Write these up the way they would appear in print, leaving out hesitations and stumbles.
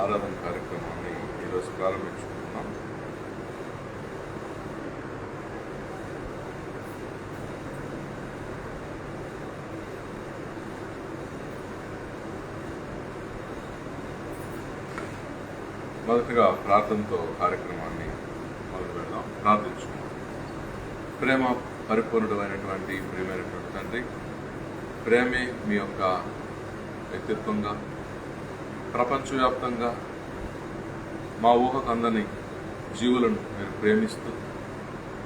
ఆరాధన కార్యక్రమాన్ని ఈరోజు ప్రారంభించుకుంటున్నాం. మొదటగా ప్రార్థనతో కార్యక్రమాన్ని మొదలు పెడదాం. ప్రార్థించుకుందాం. ప్రేమ పరిపూర్ణుడు అయినటువంటి ప్రియమైనటువంటి తండ్రి, ప్రేమే మీ యొక్క వ్యక్తిత్వంగా ప్రపంచవ్యాప్తంగా మా ఊహకు అందని జీవులను మీరు ప్రేమిస్తూ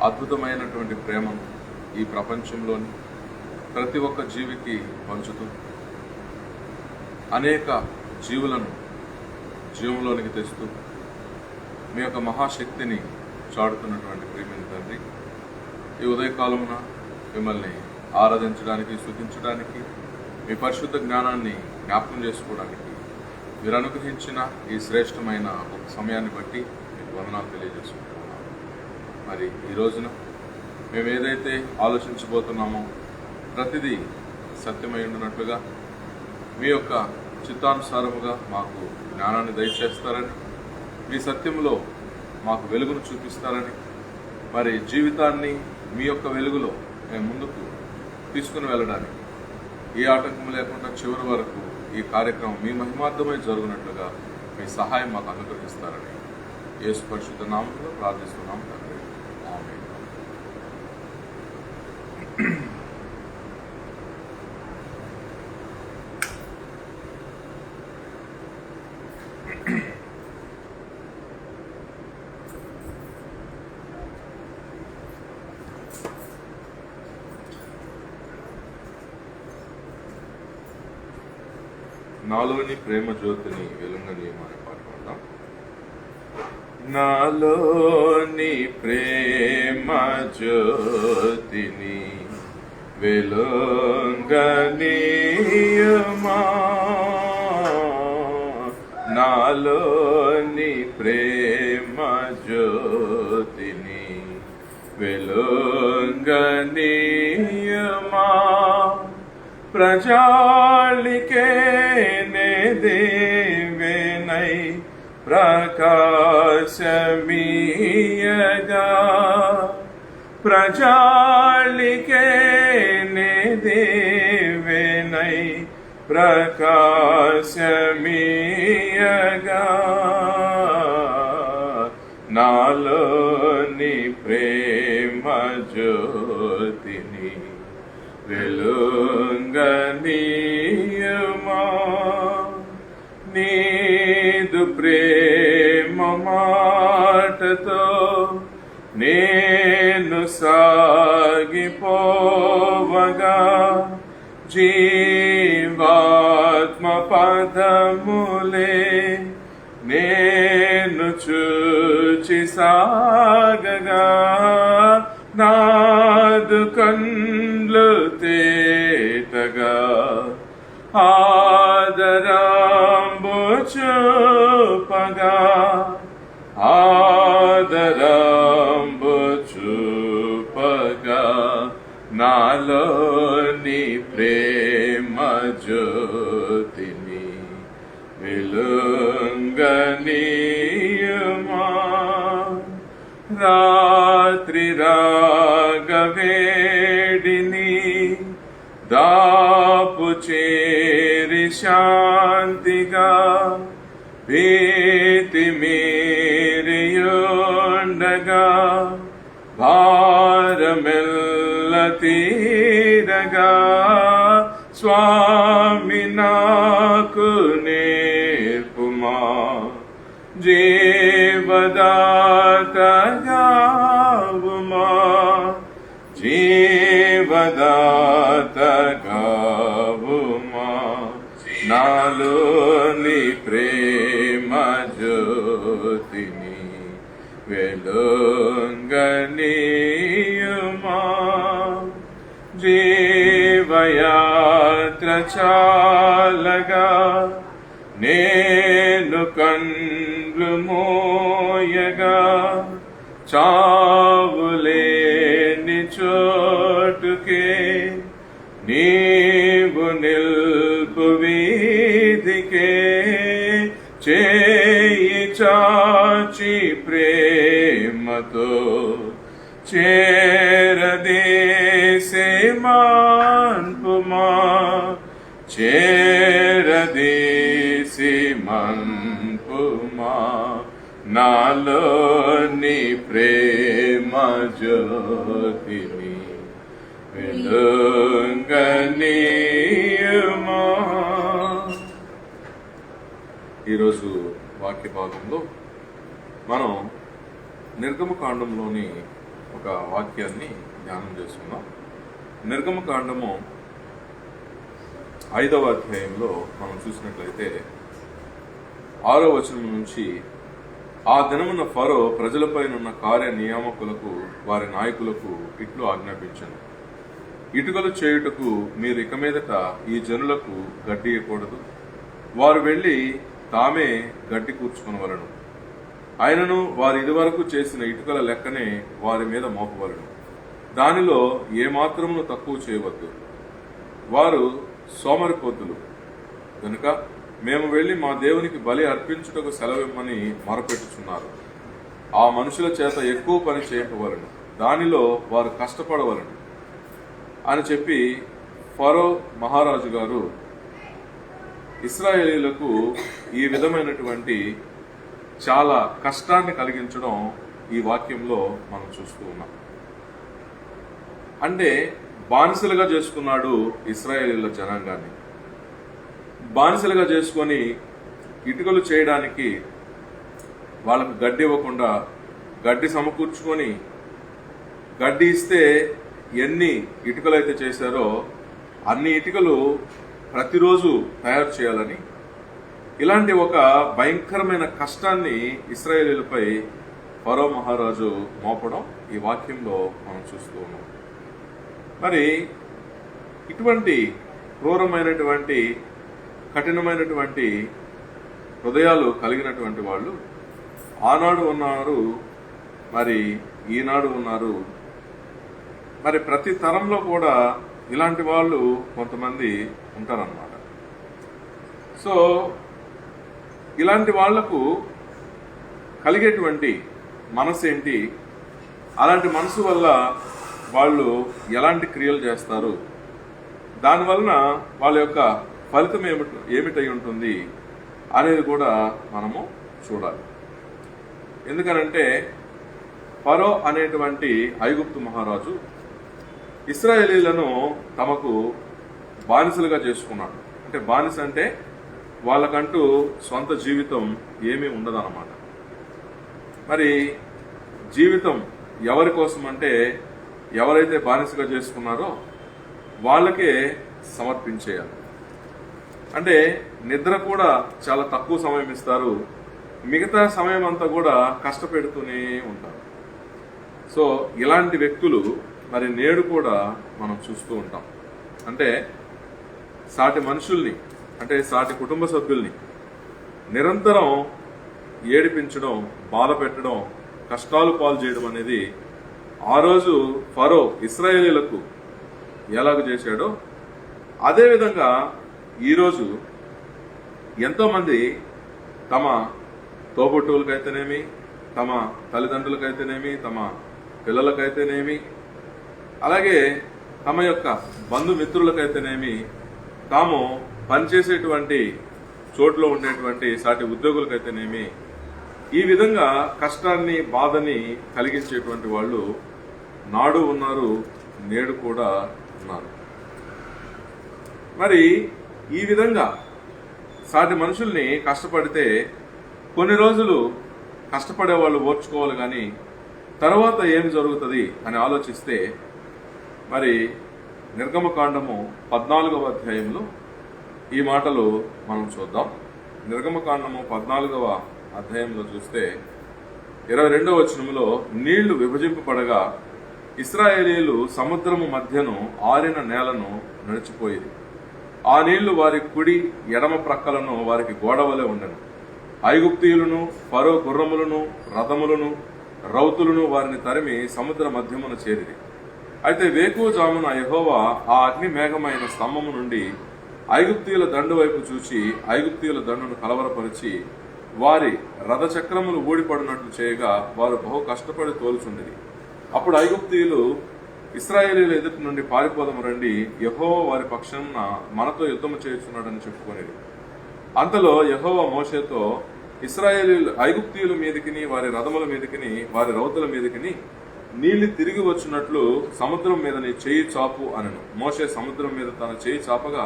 అద్భుతమైనటువంటి ప్రేమను ఈ ప్రపంచంలోని ప్రతి ఒక్క జీవికి పంచుతూ అనేక జీవులను జీవంలోనికి తెస్తూ మీ యొక్క మహాశక్తిని చాటుతున్నటువంటి ప్రియమైన తండ్రి, ఈ ఉదయకాలమున మిమ్మల్ని ఆరాధించడానికి, స్తుతించడానికి, మీ పరిశుద్ధ జ్ఞానాన్ని జ్ఞాపకం చేసుకోవడానికి మీరు అనుగ్రహించిన ఈ శ్రేష్టమైన ఒక సమయాన్ని బట్టి మీకు వందనాలు తెలియజేసుకుంటున్నాము. మరి ఈ రోజున మేము ఏదైతే ఆలోచించబోతున్నామో ప్రతిదీ సత్యమై ఉండినట్లుగా మీ యొక్క చిత్తానుసారముగా మాకు జ్ఞానాన్ని దయచేస్తారని, మీ సత్యంలో మాకు వెలుగును చూపిస్తారని, మరి జీవితాన్ని మీ యొక్క వెలుగులో మేము ముందుకు తీసుకుని వెళ్ళడానికి ఏ ఆటంకం లేకుండా చివరి వరకు ఈ కార్యక్రమం మీ మహిమార్థమై జరుగునట్లుగా మీ సహాయం మాకు అనుగ్రహిస్తారని యేసు పరిశుద్ధ నామములో ప్రార్థిస్తున్నాం తండ్రి. ఆమేన్. నాలోని ప్రేమ జ్యోతిని వెలుగనీయమని పాడుకుందాం. నాలోని ప్రేమ జ్యోతిని వెలుగనీయమా, నాలోని ప్రేమ జ్యోతిని వెలుగనీయమా, ప్రజాళికే నే దేవేనై ప్రకాశమీయగా, ప్రజాళికే నే దేవేనై ప్రకాశమీయగా, నాలోని ప్రేమ జ్యోతిని వెలుగనీయమా, నీదు ప్రేమ మాటతో నేను సాగిపోవగా, జీవాత్మ పదములే నేను చూచి సాగగా, నాదు కండ్లు తేటగా ఆదరంబు చూపగా, ఆదరంబు చూపగా, నాలోని ప్రేమ జ్యోతిని వెలుగనీయమా, రాత్రి రాగవేడిని దాపు చేరి శాంతిగా, భీతి మీరియుండగా, భారమెల్ల తీరగా, స్వామి నాకు నేర్పుమా, జీవదాతగావుమా, జీవదాతగావుమా, నాలోని ప్రేమ జ్యోతిని వెలుగనీయమా, జీవయాత్ర చాలగా నేను కండ్లు మోయగా, చావులేని చోటుకే నీవు నిల్పు వీధికే చే ప్రేమతో చేరదీసి మన్పుమా, చేరదీసి మన్పుమా, నాలోని ప్రేమ జ్యోతిని వెలుగనీయుమా. ఈరోజు వాక్య భాగంలో మనం నిర్గమకాండంలోని ఒక వాక్యాన్ని ధ్యానం చేసుకున్నాం. నిర్గమకాండము 5వ అధ్యాయంలో మనం చూసినట్లయితే 6వ వచనం నుంచి, ఆ దినమున ఫరో ప్రజలపైనున్న కార్య నియామకులకు వారి నాయకులకు ఇట్లు ఆజ్ఞాపించాను, ఇటుకలు చేయుటకు మీరు ఇక మీదట ఈ జనులకు గడ్డి ఇవ్వకూడదు. వారు వెళ్లి తామే గడ్డి కూర్చుకొనవలను. ఆయనను వారు ఇదివరకు చేసిన ఇటుకల లెక్కనే వారి మీద మోపవలను. దానిలో ఏమాత్రమును తక్కువ చేయవద్దు. వారు సోమరిపోతులు కనుక మేము వెళ్లి మా దేవునికి బలి అర్పించుటకు సెలవిమ్మని మొరపెట్టుచున్నారు. ఆ మనుషుల చేత ఎక్కువ పని చేయవలను, దానిలో వారు కష్టపడవలను అని చెప్పి ఫరో మహారాజు గారు ఇశ్రాయేలీయులకు ఈ విధమైనటువంటి చాలా కష్టాన్ని కలిగించడం ఈ వాక్యంలో మనం చూస్తూ ఉన్నాం. అంటే బానిసలుగా చేసుకున్నాడు ఇశ్రాయేలీయుల జనాంగాన్ని. బానిసలుగా చేసుకొని ఇటుకలు చేయడానికి వాళ్ళకు గడ్డి ఇవ్వకుండా గడ్డి సమకూర్చుకొని, గడ్డి ఇస్తే ఎన్ని ఇటుకలు అయితే చేశారో అన్ని ఇటుకలు ప్రతిరోజు తయారు చేయాలని, ఇలాంటి ఒక భయంకరమైన కష్టాన్ని ఇశ్రాయేలీయులపై ఫరో మహారాజు మోపడం ఈ వాక్యంలో మనం చూస్తూ ఉన్నాం. మరి ఇటువంటి క్రూరమైనటువంటి కఠినమైనటువంటి హృదయాలు కలిగినటువంటి వాళ్ళు ఆనాడు ఉన్నారు, మరి ఈనాడు ఉన్నారు. మరి ప్రతి తరంలో కూడా ఇలాంటి వాళ్ళు కొంతమంది ఉంటారన్నమాట. సో ఇలాంటి వాళ్లకు కలిగేటువంటి మనసు ఏంటి, అలాంటి మనసు వల్ల వాళ్ళు ఎలాంటి క్రియలు చేస్తారు, దానివలన వాళ్ళ యొక్క ఫలితం ఏమిటై ఉంటుంది అనేది కూడా మనము చూడాలి. ఎందుకనంటే ఫరో అనేటువంటి ఐగుప్తు మహారాజు ఇశ్రాయేలీలను తమకు బానిసలుగా చేసుకున్నాడు. అంటే బానిస అంటే వాళ్ళకంటూ సొంత జీవితం ఏమీ ఉండదన్నమాట. మరి జీవితం ఎవరి కోసం అంటే ఎవరైతే బానిసగా చేసుకున్నారో వాళ్ళకే సమర్పించేయాలి. అంటే నిద్ర కూడా చాలా తక్కువ సమయం ఇస్తారు, మిగతా సమయం అంతా కూడా కష్టపెడుతూనే ఉంటారు. సో ఇలాంటి వ్యక్తులు మరి నేడు కూడా మనం చూస్తూ ఉంటాం. అంటే సాటి మనుషుల్ని, అంటే సాటి కుటుంబ సభ్యుల్ని నిరంతరం ఏడిపించడం, బాధ పెట్టడం, కష్టాలు పాలు చేయడం అనేది ఆ రోజు ఫరో ఇశ్రాయేలీయులకు ఎలాగ చేశాడో అదేవిధంగా ఈరోజు ఎంతోమంది తమ తోబుట్టువులకైతేనేమి, తమ తల్లిదండ్రులకైతేనేమి, తమ పిల్లలకైతేనేమి, అలాగే తమ యొక్క బంధుమిత్రులకైతేనేమి, తాము పనిచేసేటువంటి చోట్లో ఉండేటువంటి సాటి ఉద్యోగులకైతేనేమి, ఈ విధంగా కష్టాన్ని, బాధని కలిగించేటువంటి వాళ్ళు నాడు ఉన్నారు, నేడు కూడా ఉన్నారు. మరి ఈ విధంగా సాటి మనుషుల్ని కష్టపడితే కొన్ని రోజులు కష్టపడే వాళ్ళు ఓర్చుకోవాలి, కానీ తర్వాత ఏం జరుగుతుంది అని ఆలోచిస్తే మరి నిర్గమకాండము 14వ అధ్యాయంలో ఈ మాటలు మనం చూద్దాం. నిర్గమకాండము 14వ అధ్యాయంలో చూస్తే 22వ వచనంలో, నీళ్లు విభజింపబడగా ఇశ్రాయేలీయులు సముద్రము మధ్యను ఆరిన నేలను నడిచిపోయేది. ఆ నీళ్లు వారి కుడి ఎడమ ప్రక్కలను వారికి గోడవలే ఉండెను. ఐగుప్తీయులను, ఫరో గుర్రములను, రథములను, రౌతులను వారిని తరిమి సముద్ర మధ్యమున చేరిది. అయితే వేకువజామున యెహోవా ఆ అగ్ని మేఘమైన స్తంభము నుండి ఐగుప్తీయుల దండు వైపు చూచి ఐగుప్తీయుల దండును కలవరపరిచి వారి రథచక్రములు ఊడిపడినట్లు చేయగా వారు బహు కష్టపడి తోలుచుండిరి. అప్పుడు ఐగుప్తీయులు ఇశ్రాయేలీయుల ఎదుటి నుండి పారిపోదము రండి, యెహోవా వారి పక్షాన మనతో యుద్ధము చేయుచున్నాడని చెప్పుకొనిరి. అంతలో యెహోవా మోషేతో, ఇశ్రాయేలీయులు ఐగుప్తీయుల మీదకిని వారి రథముల మీదకిని వారి రౌతుల మీదకిని నీళ్లు తిరిగి వచ్చినట్లు సముద్రం మీద నీ చేయి చాపు అనెను. మోషే సముద్రం మీద తన చేయి చాపగా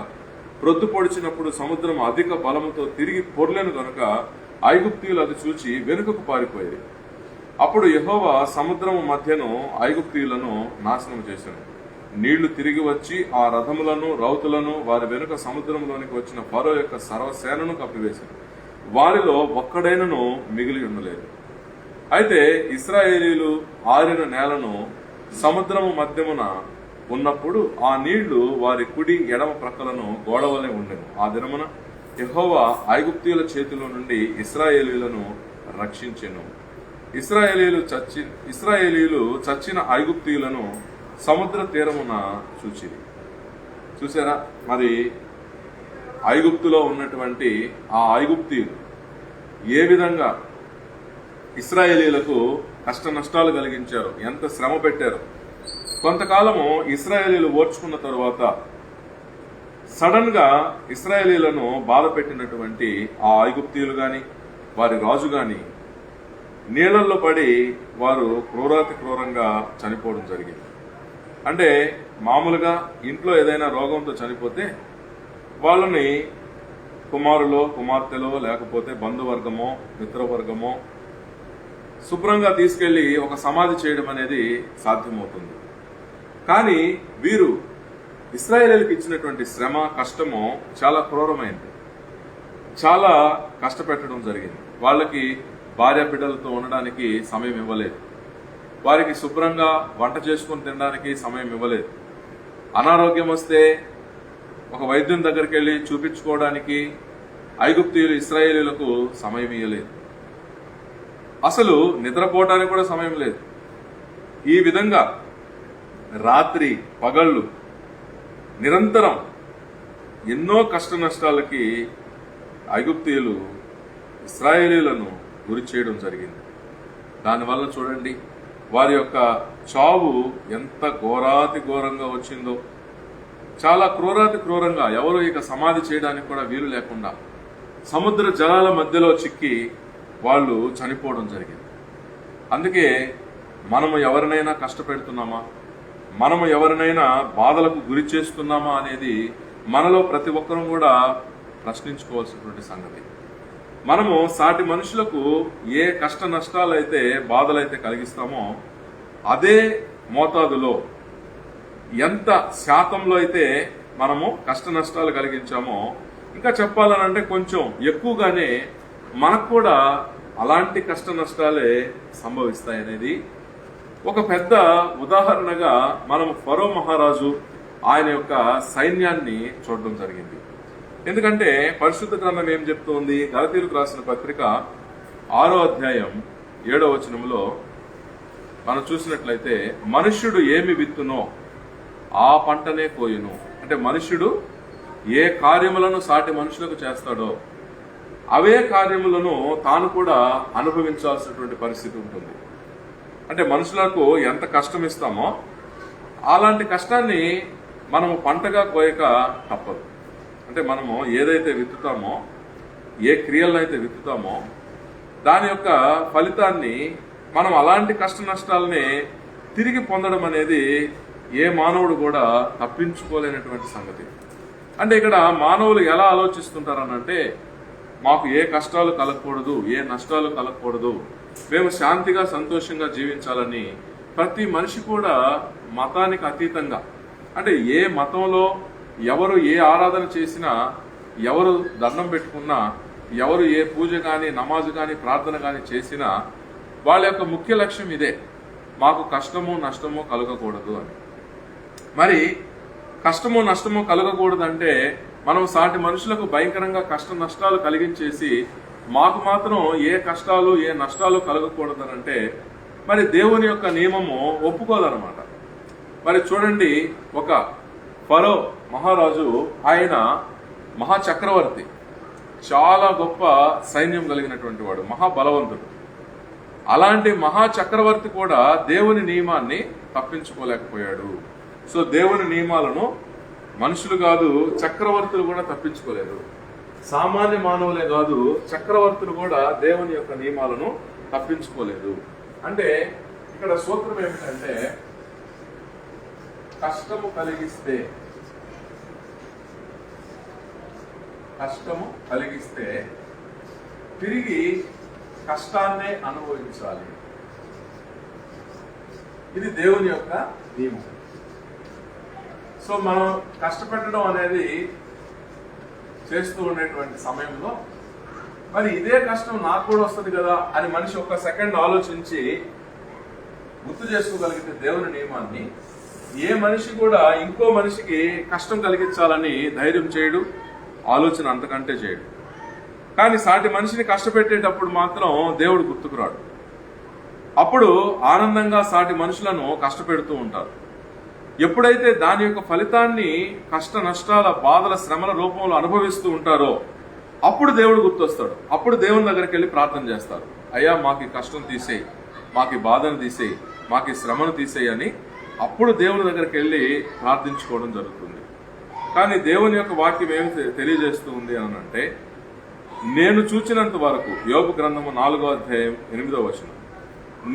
ప్రొద్దు పొడిచినప్పుడు సముద్రం అధిక బలముతో తిరిగి పొర్లెను గనుక ఐగుప్తీయులు అది చూచి వెనుకకు పారిపోయేది. అప్పుడు యెహోవా సముద్రము మధ్యను ఐగుప్తీయులను నాశనం చేశాను. నీళ్లు తిరిగి వచ్చి ఆ రథములను రౌతులను వారి వెనుక సముద్రంలోనికి వచ్చిన ఫరో యొక్క సర్వసేనను కప్పివేశాను. వారిలో ఒక్కడైనను మిగిలి ఉండలేదు. అయితే ఇశ్రాయేలీయులు ఆరిన నేలను సముద్రము మధ్యమున ఉన్నప్పుడు ఆ నీళ్లు వారి కుడి ఎడమ ప్రక్కలను గోడవలే ఉండెను. ఆ దినమున యెహోవా ఐగుప్తీయుల చేతిలో నుండి ఇశ్రాయేలీయులను రక్షించెను. ఇశ్రాయేలీయులు చచ్చిన ఐగుప్తీయులను సముద్ర తీరమున చూచిరి. చూసారా, మరి ఐగుప్తులో ఉన్నటువంటి ఆ ఐగుప్తీయులు ఏ విధంగా ఇశ్రాయేలీయులకు కష్ట నష్టాలు కలిగించారు, ఎంత శ్రమ పెట్టారు. కొంతకాలము ఇశ్రాయేలీయులు ఓర్చుకున్న తరువాత సడన్ గా ఇశ్రాయేలీయులను బాధ పెట్టినటువంటి ఆ ఐగుప్తీయులు గాని వారి రాజు గాని నీళ్లలో పడి వారు క్రూరాతి క్రూరంగా చనిపోవడం జరిగింది. అంటే మామూలుగా ఇంట్లో ఏదైనా రోగంతో చనిపోతే వాళ్ళని కుమారులో కుమార్తెలో లేకపోతే బంధువర్గమో మిత్రవర్గమో శుభ్రంగా తీసుకెళ్లి ఒక సమాధి చేయడం అనేది సాధ్యమవుతుంది. కానీ వీరు ఇశ్రాయేలీయులకు ఇచ్చినటువంటి శ్రమ కష్టము చాలా క్రూరమైంది. చాలా కష్టపెట్టడం జరిగింది. వాళ్ళకి భార్య బిడ్డలతో ఉండడానికి సమయం ఇవ్వలేదు. వారికి శుభ్రంగా వంట చేసుకుని తినడానికి సమయం ఇవ్వలేదు. అనారోగ్యం వస్తే ఒక వైద్యం దగ్గరికి వెళ్లి చూపించుకోవడానికి ఐగుప్తీయులు ఇశ్రాయేలీయులకు సమయం ఇవ్వలేదు. అసలు నిద్రపోవడానికి కూడా సమయం లేదు. ఈ విధంగా రాత్రి పగళ్ళు నిరంతరం ఎన్నో కష్ట నష్టాలకి ఐగుప్తీయులు ఇశ్రాయేలీయులను గురి చేయడం జరిగింది. దానివల్ల చూడండి వారి యొక్క చావు ఎంత ఘోరాతి ఘోరంగా వచ్చిందో. చాలా క్రూరాతి క్రూరంగా, ఎవరు ఇక సమాధి చేయడానికి కూడా వీలు లేకుండా సముద్ర జలాల మధ్యలో చిక్కి వాళ్ళు చనిపోవడం జరిగింది. అందుకే మనము ఎవరినైనా కష్టపెడుతున్నామా, మనము ఎవరినైనా బాధలకు గురి చేస్తున్నామా అనేది మనలో ప్రతి ఒక్కరూ కూడా ప్రశ్నించుకోవాల్సినటువంటి సంగతి. మనము సాటి మనుషులకు ఏ కష్ట నష్టాలైతే బాధలైతే కలిగిస్తామో అదే మోతాదులో ఎంత శాతంలో అయితే మనము కష్ట నష్టాలు కలిగించామో, ఇంకా చెప్పాలనంటే కొంచెం ఎక్కువగానే మనకు కూడా అలాంటి కష్ట నష్టాలే సంభవిస్తాయనేది ఒక పెద్ద ఉదాహరణగా మనం ఫరో మహారాజు ఆయన యొక్క సైన్యాన్ని చూడడం జరిగింది. ఎందుకంటే పరిశుద్ధ గ్రంథం ఏం చెప్తోంది? గలతీయులకు రాసిన పత్రిక 6వ అధ్యాయం 7వ వచనంలో మనం చూసినట్లయితే, మనుష్యుడు ఏమి విత్తునో ఆ పంటనే కోయును. అంటే మనుష్యుడు ఏ కార్యములను సాటి మనుషులకు చేస్తాడో అవే కార్యములను తాను కూడా అనుభవించాల్సినటువంటి పరిస్థితి ఉంటుంది. అంటే మనుషులకు ఎంత కష్టం ఇస్తామో అలాంటి కష్టాన్ని మనము పంటగా కోయక తప్పదు. అంటే మనము ఏదైతే విత్తుతామో, ఏ క్రియలనైతే విత్తుతామో దాని యొక్క ఫలితాన్ని మనం అలాంటి కష్ట నష్టాలని తిరిగి పొందడం అనేది ఏ మానవుడు కూడా తప్పించుకోలేనటువంటి సంగతి. అంటే ఇక్కడ మానవులు ఎలా ఆలోచిస్తుంటారనంటే, మాకు ఏ కష్టాలు కలగకూడదు, ఏ నష్టాలు కలగకూడదు, మేము శాంతిగా సంతోషంగా జీవించాలని ప్రతి మనిషి కూడా మతానికి అతీతంగా, అంటే ఏ మతంలో ఎవరు ఏ ఆరాధన చేసినా, ఎవరు దండం పెట్టుకున్నా, ఎవరు ఏ పూజ కానీ నమాజు కానీ ప్రార్థన కానీ చేసినా వాళ్ళ యొక్క ముఖ్య లక్ష్యం ఇదే, మాకు కష్టము నష్టము కలగకూడదు అని. మరి కష్టము నష్టము కలగకూడదంటే మనం సాటి మనుషులకు భయంకరంగా కష్ట నష్టాలు కలిగించేసి మాకు మాత్రం ఏ కష్టాలు ఏ నష్టాలు కలగకూడదనంటే మరి దేవుని యొక్క నియమము ఒప్పుకోదన్నమాట. మరి చూడండి, ఒక ఫరో మహారాజు, ఆయన మహాచక్రవర్తి, చాలా గొప్ప సైన్యం కలిగినటువంటి వాడు, మహాబలవంతుడు. అలాంటి మహా చక్రవర్తి కూడా దేవుని నియమాన్ని తప్పించుకోలేకపోయాడు. సో దేవుని నియమాలను మనుషులు కాదు, చక్రవర్తులు కూడా తప్పించుకోలేరు. సామాన్య మానవులే కాదు, చక్రవర్తులు కూడా దేవుని యొక్క నియమాలను తప్పించుకోలేదు. అంటే ఇక్కడ సూత్రం ఏమిటంటే, కష్టము కలిగిస్తే తిరిగి కష్టాన్నే అనుభవించాలి. ఇది దేవుని యొక్క నియమం. సో మనం కష్టపెట్టడం అనేది చేస్తూ ఉండేటువంటి సమయంలో మరి ఇదే కష్టం నాకు కూడా వస్తుంది కదా అని మనిషి ఒక సెకండ్ ఆలోచించి గుర్తు చేసుకోగలిగితే దేవుని నియమాన్ని, ఏ మనిషి కూడా ఇంకో మనిషికి కష్టం కలిగించాలని ధైర్యం చేయడు, ఆలోచన అంతకంటే చేయడు. కానీ సాటి మనిషిని కష్టపెట్టేటప్పుడు మాత్రం దేవుడు గుర్తుకురాడు. అప్పుడు ఆనందంగా సాటి మనుషులను కష్టపెడుతూ ఉంటారు. ఎప్పుడైతే దాని యొక్క ఫలితాన్ని కష్ట నష్టాల, బాధల, శ్రమల రూపంలో అనుభవిస్తూ ఉంటారో అప్పుడు దేవుడు గుర్తొస్తాడు. అప్పుడు దేవుని దగ్గరికి వెళ్ళి ప్రార్థన చేస్తారు. అయ్యా మాకు ఈ కష్టం తీసేయి, మాకు ఈ బాధను తీసేయి, మాకు ఈ శ్రమను తీసేయి అని అప్పుడు దేవుని దగ్గరికి వెళ్ళి ప్రార్థించుకోవడం జరుగుతుంది. కానీ దేవుని యొక్క వాక్యం ఏమి తెలియజేస్తూ ఉంది అని అంటే, నేను చూచినంత వరకు, యోబు గ్రంథము 4వ అధ్యాయం 8వ వచనం,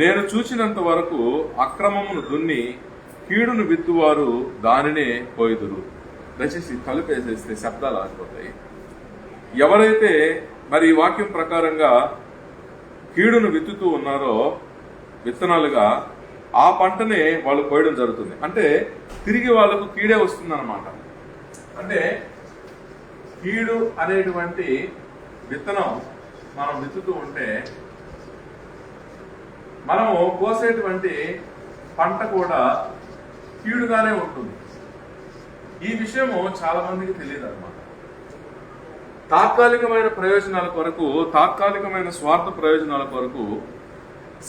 నేను చూచినంత వరకు అక్రమమును దున్ని కీడును విత్తువారు దానినే కోయుదురు. దయచేసి తలుపేసేస్తే శబ్దాలు ఆగిపోతాయి. ఎవరైతే మరి ఈ వాక్యం ప్రకారంగా కీడును విత్తుతూ ఉన్నారో విత్తనాలుగా, ఆ పంటనే వాళ్ళు కోయడం జరుగుతుంది. అంటే తిరిగి వాళ్ళకు కీడే వస్తుందన్నమాట. అంటే కీడు అనేటువంటి విత్తనం మనం విత్తుతూ ఉంటే మనము కోసేటువంటి పంట కూడా కీడుగానే ఉంటుంది. ఈ విషయము చాలా మందికి తెలియదు అన్నమాట. తాత్కాలికమైన ప్రయోజనాల కొరకు, తాత్కాలికమైన స్వార్థ ప్రయోజనాల కొరకు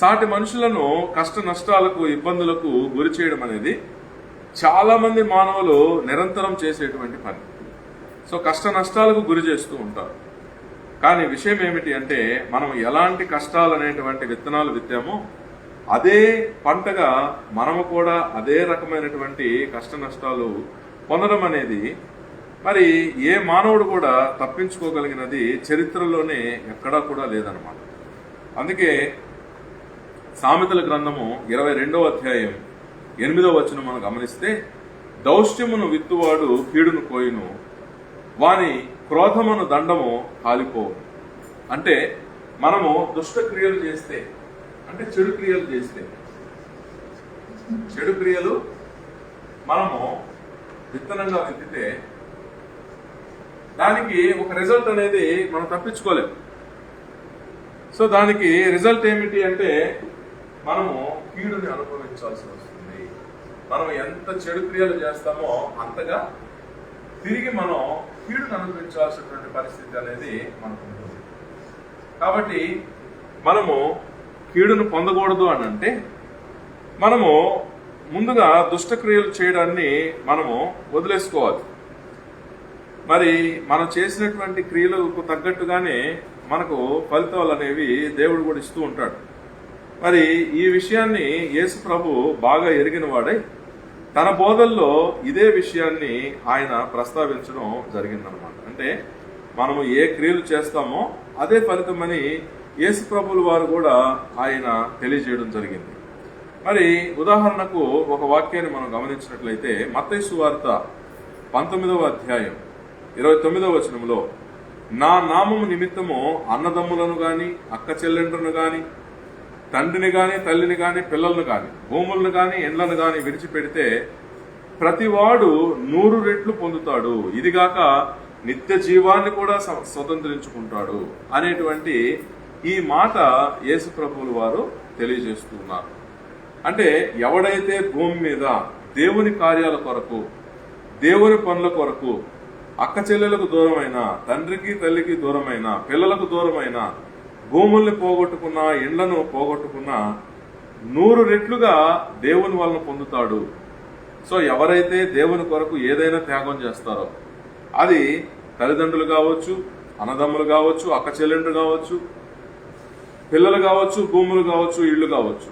సాటి మనుషులను కష్ట నష్టాలకు, ఇబ్బందులకు గురి చేయడం అనేది చాలా మంది మానవులు నిరంతరం చేసేటువంటి పని. సో కష్ట నష్టాలకు గురి చేస్తూ ఉంటారు. కానీ విషయం ఏమిటి అంటే, మనం ఎలాంటి కష్టాలు అనేటువంటి విత్తనాలు విత్తామో అదే పంటగా మనము కూడా అదే రకమైనటువంటి కష్ట నష్టాలు పొందడం అనేది మరి ఏ మానవుడు కూడా తప్పించుకోగలిగినది చరిత్రలోనే ఎక్కడా కూడా లేదనమాట. అందుకే సామెతల గ్రంథము 22వ అధ్యాయం 8వ వచనం మనం గమనిస్తే, దౌష్ట్యమును విత్తువాడు కీడును కోయును, వాని క్రోధమును దండము కాలిపోవు. అంటే మనము దుష్ట క్రియలు చేస్తే, అంటే చెడు క్రియలు చేస్తే, చెడు క్రియలు మనము విత్తనంగా విత్తితే దానికి ఒక రిజల్ట్ అనేది మనం తప్పించుకోలేము. సో దానికి రిజల్ట్ ఏమిటి అంటే మనము కీడుని అనుభవించాల్సి వస్తుంది. మనం ఎంత చెడు క్రియలు చేస్తామో అంతగా తిరిగి మనం కీడుని అనుభవించాల్సినటువంటి పరిస్థితి అనేది మనకు ఉంటుంది. కాబట్టి మనము కీడును పొందకూడదు అని అంటే మనము ముందుగా దుష్టక్రియలు చేయడాన్ని మనము వదిలేసుకోవాలి. మరి మనం చేసినటువంటి క్రియలకు తగ్గట్టుగానే మనకు ఫలితాలు అనేవి దేవుడు కూడా ఇస్తూ ఉంటాడు. మరి ఈ విషయాన్ని యేసు ప్రభు బాగా ఎరిగిన వాడై తన బోధల్లో ఇదే విషయాన్ని ఆయన ప్రస్తావించడం జరిగిందనమాట. అంటే మనము ఏ క్రియలు చేస్తామో అదే ఫలితమని యేసు ప్రభువుల వారు కూడా ఆయన తెలియజేయడం జరిగింది. మరి ఉదాహరణకు ఒక వాక్యాన్ని మనం గమనించినట్లయితే మత్తయి సువార్త 19వ అధ్యాయం 29వ వచనంలో, నా నామము నిమిత్తము అన్నదమ్ములను గాని, అక్క చెల్లెండ్రును గాని, తండ్రిని గాని, తల్లిని గాని, పిల్లలను గాని, భూములను గాని, ఎండ్లను గాని విడిచిపెడితే ప్రతివాడు 100 రెట్లు పొందుతాడు, ఇదిగాక నిత్య జీవాన్ని కూడా స్వతంత్రించుకుంటాడు అనేటువంటి ఈ మాట యేసు ప్రభువుల వారు తెలియజేస్తున్నారు. అంటే ఎవడైతే భూమి మీద దేవుని కార్యాల కొరకు, దేవుని పనుల కొరకు అక్క చెల్లెలకు దూరమైన, తండ్రికి తల్లికి దూరమైన, పిల్లలకు దూరమైన, భూముల్ని పోగొట్టుకున్నా, ఇండ్లను పోగొట్టుకున్నా 100 రెట్లుగా దేవుని వలన పొందుతాడు. సో ఎవరైతే దేవుని కొరకు ఏదైనా త్యాగం చేస్తారో, అది తల్లిదండ్రులు కావచ్చు, అన్నదమ్ములు కావచ్చు, అక్క చెల్లెండ్రు కావచ్చు, పిల్లలు కావచ్చు, భూములు కావచ్చు, ఇళ్ళు కావచ్చు.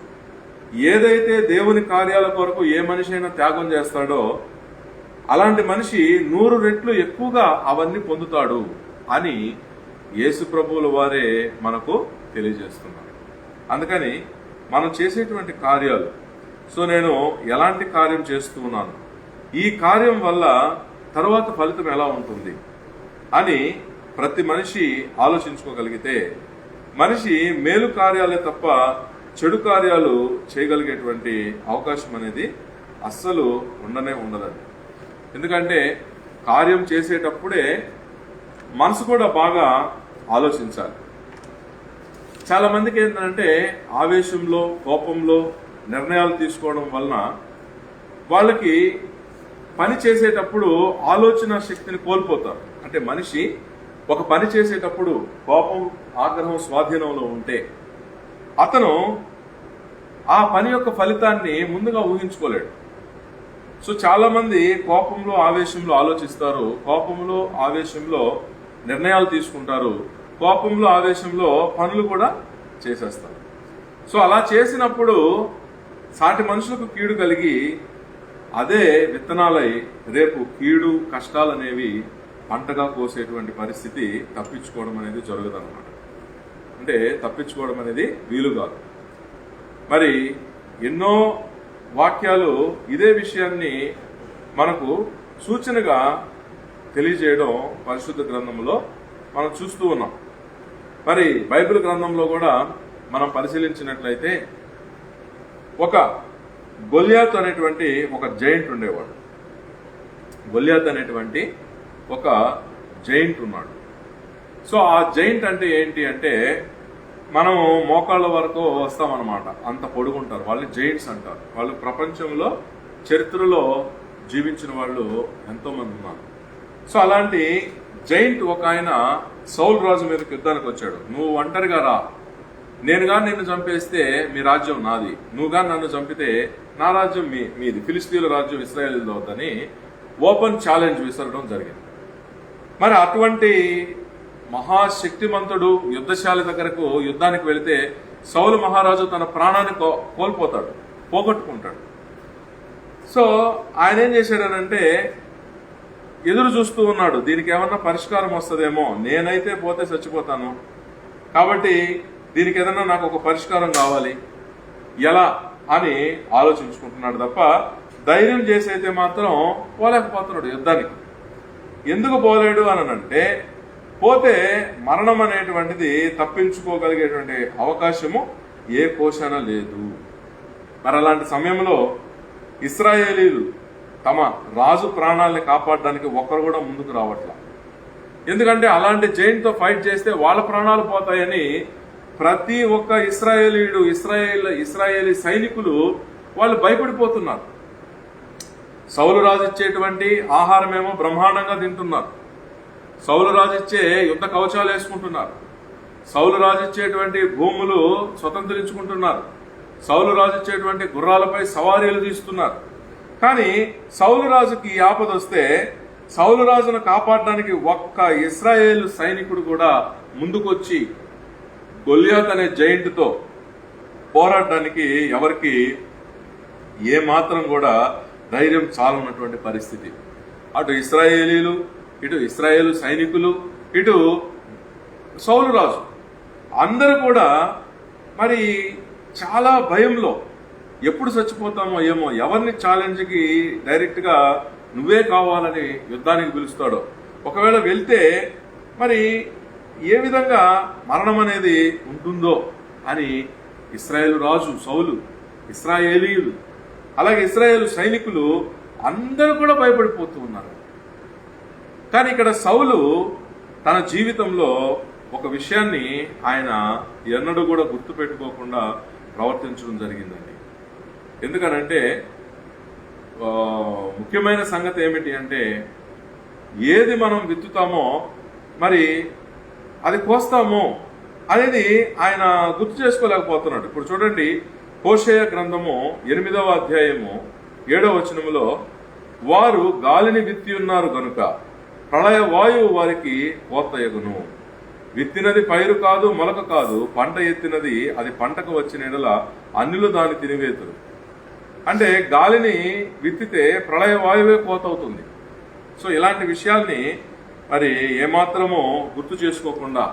ఏదైతే దేవుని కార్యాల కొరకు ఏ మనిషి అయినా త్యాగం చేస్తాడో అలాంటి మనిషి 100 రెట్లు ఎక్కువగా అవన్నీ పొందుతాడు అని యేసు ప్రభువుల వారే మనకు తెలియజేస్తున్నారు. అందుకని మనం చేసేటువంటి కార్యాలు, సో నేను ఎలాంటి కార్యం చేస్తూ ఉన్నాను, ఈ కార్యం వల్ల తరువాత ఫలితం ఎలా ఉంటుంది అని ప్రతి మనిషి ఆలోచించుకోగలిగితే మనిషి మేలు కార్యాలే తప్ప చెడు కార్యాలు చేయగలిగేటువంటి అవకాశం అనేది అస్సలు ఉండనే ఉండదండి. ఎందుకంటే కార్యం చేసేటప్పుడే మనసు కూడా బాగా ఆలోచించాలి. చాలా మందికి ఏంటంటే ఆవేశంలో, కోపంలో నిర్ణయాలు తీసుకోవడం వలన వాళ్ళకి పని చేసేటప్పుడు ఆలోచన శక్తిని కోల్పోతారు. అంటే మనిషి ఒక పని చేసేటప్పుడు కోపం, ఆగ్రహం స్వాధీనంలో ఉంటే అతను ఆ పని యొక్క ఫలితాన్ని ముందుగా ఊహించుకోలేడు. సో చాలా మంది కోపంలో, ఆవేశంలో ఆలోచిస్తారు, కోపంలో, ఆవేశంలో నిర్ణయాలు తీసుకుంటారు, కోపంలో, ఆవేశంలో పనులు కూడా చేసేస్తారు. సో అలా చేసినప్పుడు సాటి మనుషులకు కీడు కలిగి అదే విత్తనాలై రేపు కీడు, కష్టాలు అనేవి పంటగా కోసేటువంటి పరిస్థితి తప్పించుకోవడం అనేది జరుగుదన్నమాట. అంటే తప్పించుకోవడం అనేది వీలు కాదు. మరి ఎన్నో వాక్యాలు ఇదే విషయాన్ని మనకు సూచనగా తెలియజేయడం పరిశుద్ధ గ్రంథంలో మనం చూస్తూ ఉన్నాం. మరి బైబిల్ గ్రంథంలో కూడా మనం పరిశీలించినట్లయితే ఒక గొల్యాత్ అనేటువంటి ఒక జైంట్ ఉండేవాడు. గొల్యాత్ అనేటువంటి ఒక జైంట్ ఉన్నాడు. సో ఆ జైంట్ అంటే ఏంటి అంటే మనం మోకాళ్ళ వరకు వస్తామన్నమాట, అంత పొడుగుంటారు. వాళ్ళు జైంట్స్ అంటారు. వాళ్ళు ప్రపంచంలో చరిత్రలో జీవించిన వాళ్ళు ఎంతో మంది ఉన్నారు. సో అలాంటి జైంట్ ఒక ఆయన సౌల్ రాజు మీదకి యుద్ధానికి వచ్చాడు. నువ్వు ఒంటరిగా రా, నేను కానీ నిన్ను చంపేస్తే మీ రాజ్యం నాది, నువ్వు కానీ నన్ను చంపితే నా రాజ్యం మీది, ఫిలిస్తీన్ల రాజ్యం ఇశ్రాయేలీయులది అవుతుందని ఓపెన్ ఛాలెంజ్ విసరడం జరిగింది. మరి అటువంటి మహాశక్తిమంతుడు యుద్ధశాల దగ్గరకు యుద్ధానికి వెళితే సౌలు మహారాజు తన ప్రాణాన్ని కోల్పోతాడు, పోగొట్టుకుంటాడు. సో ఆయన ఏం చేశాడనంటే ఎదురు చూస్తూ ఉన్నాడు, దీనికి ఏమన్నా పరిష్కారం వస్తుందేమో, నేనైతే పోతే చచ్చిపోతాను, కాబట్టి దీనికి ఏదన్నా నాకు ఒక పరిష్కారం కావాలి, ఎలా అని ఆలోచించుకుంటున్నాడు తప్ప ధైర్యం చేసి అయితే మాత్రం పోలేకపోతున్నాడు యుద్ధానికి. ఎందుకు పోలేడు అనంటే పోతే మరణం అనేటువంటిది తప్పించుకోగలిగేటువంటి అవకాశము ఏ కోశాన లేదు. మరి అలాంటి సమయంలో ఇశ్రాయేలీలు తమ రాజు ప్రాణాలని కాపాడడానికి ఒక్కరు కూడా ముందుకు రావట్లా. ఎందుకంటే అలాంటి జైంట్తో ఫైట్ చేస్తే వాళ్ళ ప్రాణాలు పోతాయని ప్రతి ఒక్క ఇశ్రాయేలీయుడు, ఇశ్రాయేలీ సైనికులు వాళ్ళు భయపడిపోతున్నారు. సౌలు రాజు ఇచ్చేటువంటి ఆహారమేమో బ్రహ్మాండంగా తింటున్నారు, సౌలు రాజు ఇచ్చే యుద్ధ కవచాలు వేసుకుంటున్నారు, సౌలు రాజు ఇచ్చేటువంటి భూములు స్వతంత్రించుకుంటున్నారు, సౌలు రాజు ఇచ్చేటువంటి గుర్రాలపై సవారీలు తీస్తున్నారు. కానీ సౌలు రాజుకి ఆపద వస్తే సౌలు రాజును కాపాడడానికి ఒక్క ఇశ్రాయేలు సైనికుడు కూడా ముందుకొచ్చి గొల్యాత్ అనే జైంట్తో పోరాడడానికి ఎవరికి ఏ మాత్రం కూడా ధైర్యం చాలన్నటువంటి పరిస్థితి. అటు ఇశ్రాయేలీలు, ఇటు ఇశ్రాయేలు సైనికులు, ఇటు సౌలు రాజు అందరూ కూడా మరి చాలా భయంలో, ఎప్పుడు చచ్చిపోతామో ఏమో, ఎవరిని ఛాలెంజ్కి డైరెక్ట్గా నువ్వే కావాలని యుద్ధానికి పిలుస్తాడో, ఒకవేళ వెళ్తే మరి ఏ విధంగా మరణం అనేది ఉంటుందో అని ఇశ్రాయేలు రాజు సౌలు, ఇశ్రాయేలీయులు, అలాగే ఇశ్రాయేలు సైనికులు అందరూ కూడా భయపడిపోతూ ఉన్నారు. కానీ ఇక్కడ సౌలు తన జీవితంలో ఒక విషయాన్ని ఆయన ఎన్నడూ కూడా గుర్తుపెట్టుకోకుండా ప్రవర్తించడం జరిగిందండి. ఎందుకనంటే ముఖ్యమైన సంగతి ఏమిటి అంటే ఏది మనం విత్తుతామో మరి అది కోస్తామో అనేది ఆయన గుర్తు చేసుకోలేకపోతున్నాడు. ఇప్పుడు చూడండి, హోషేయ గ్రంథము 8వ అధ్యాయము 7వ వచనములో, వారు గాలిని విత్తి ఉన్నారు గనుక ప్రళయ వాయువు వారికి కోత ఎగును. విత్తినది పైరు కాదు, మొలక కాదు, పంట ఎత్తినది అది పంటకు వచ్చిన ఎడల అన్యులు దాన్ని తినివేతురు. అంటే గాలిని విత్తితే ప్రళయ వాయువే కోతవుతుంది. సో ఇలాంటి విషయాల్ని మరి ఏమాత్రమో గుర్తు చేసుకోకుండా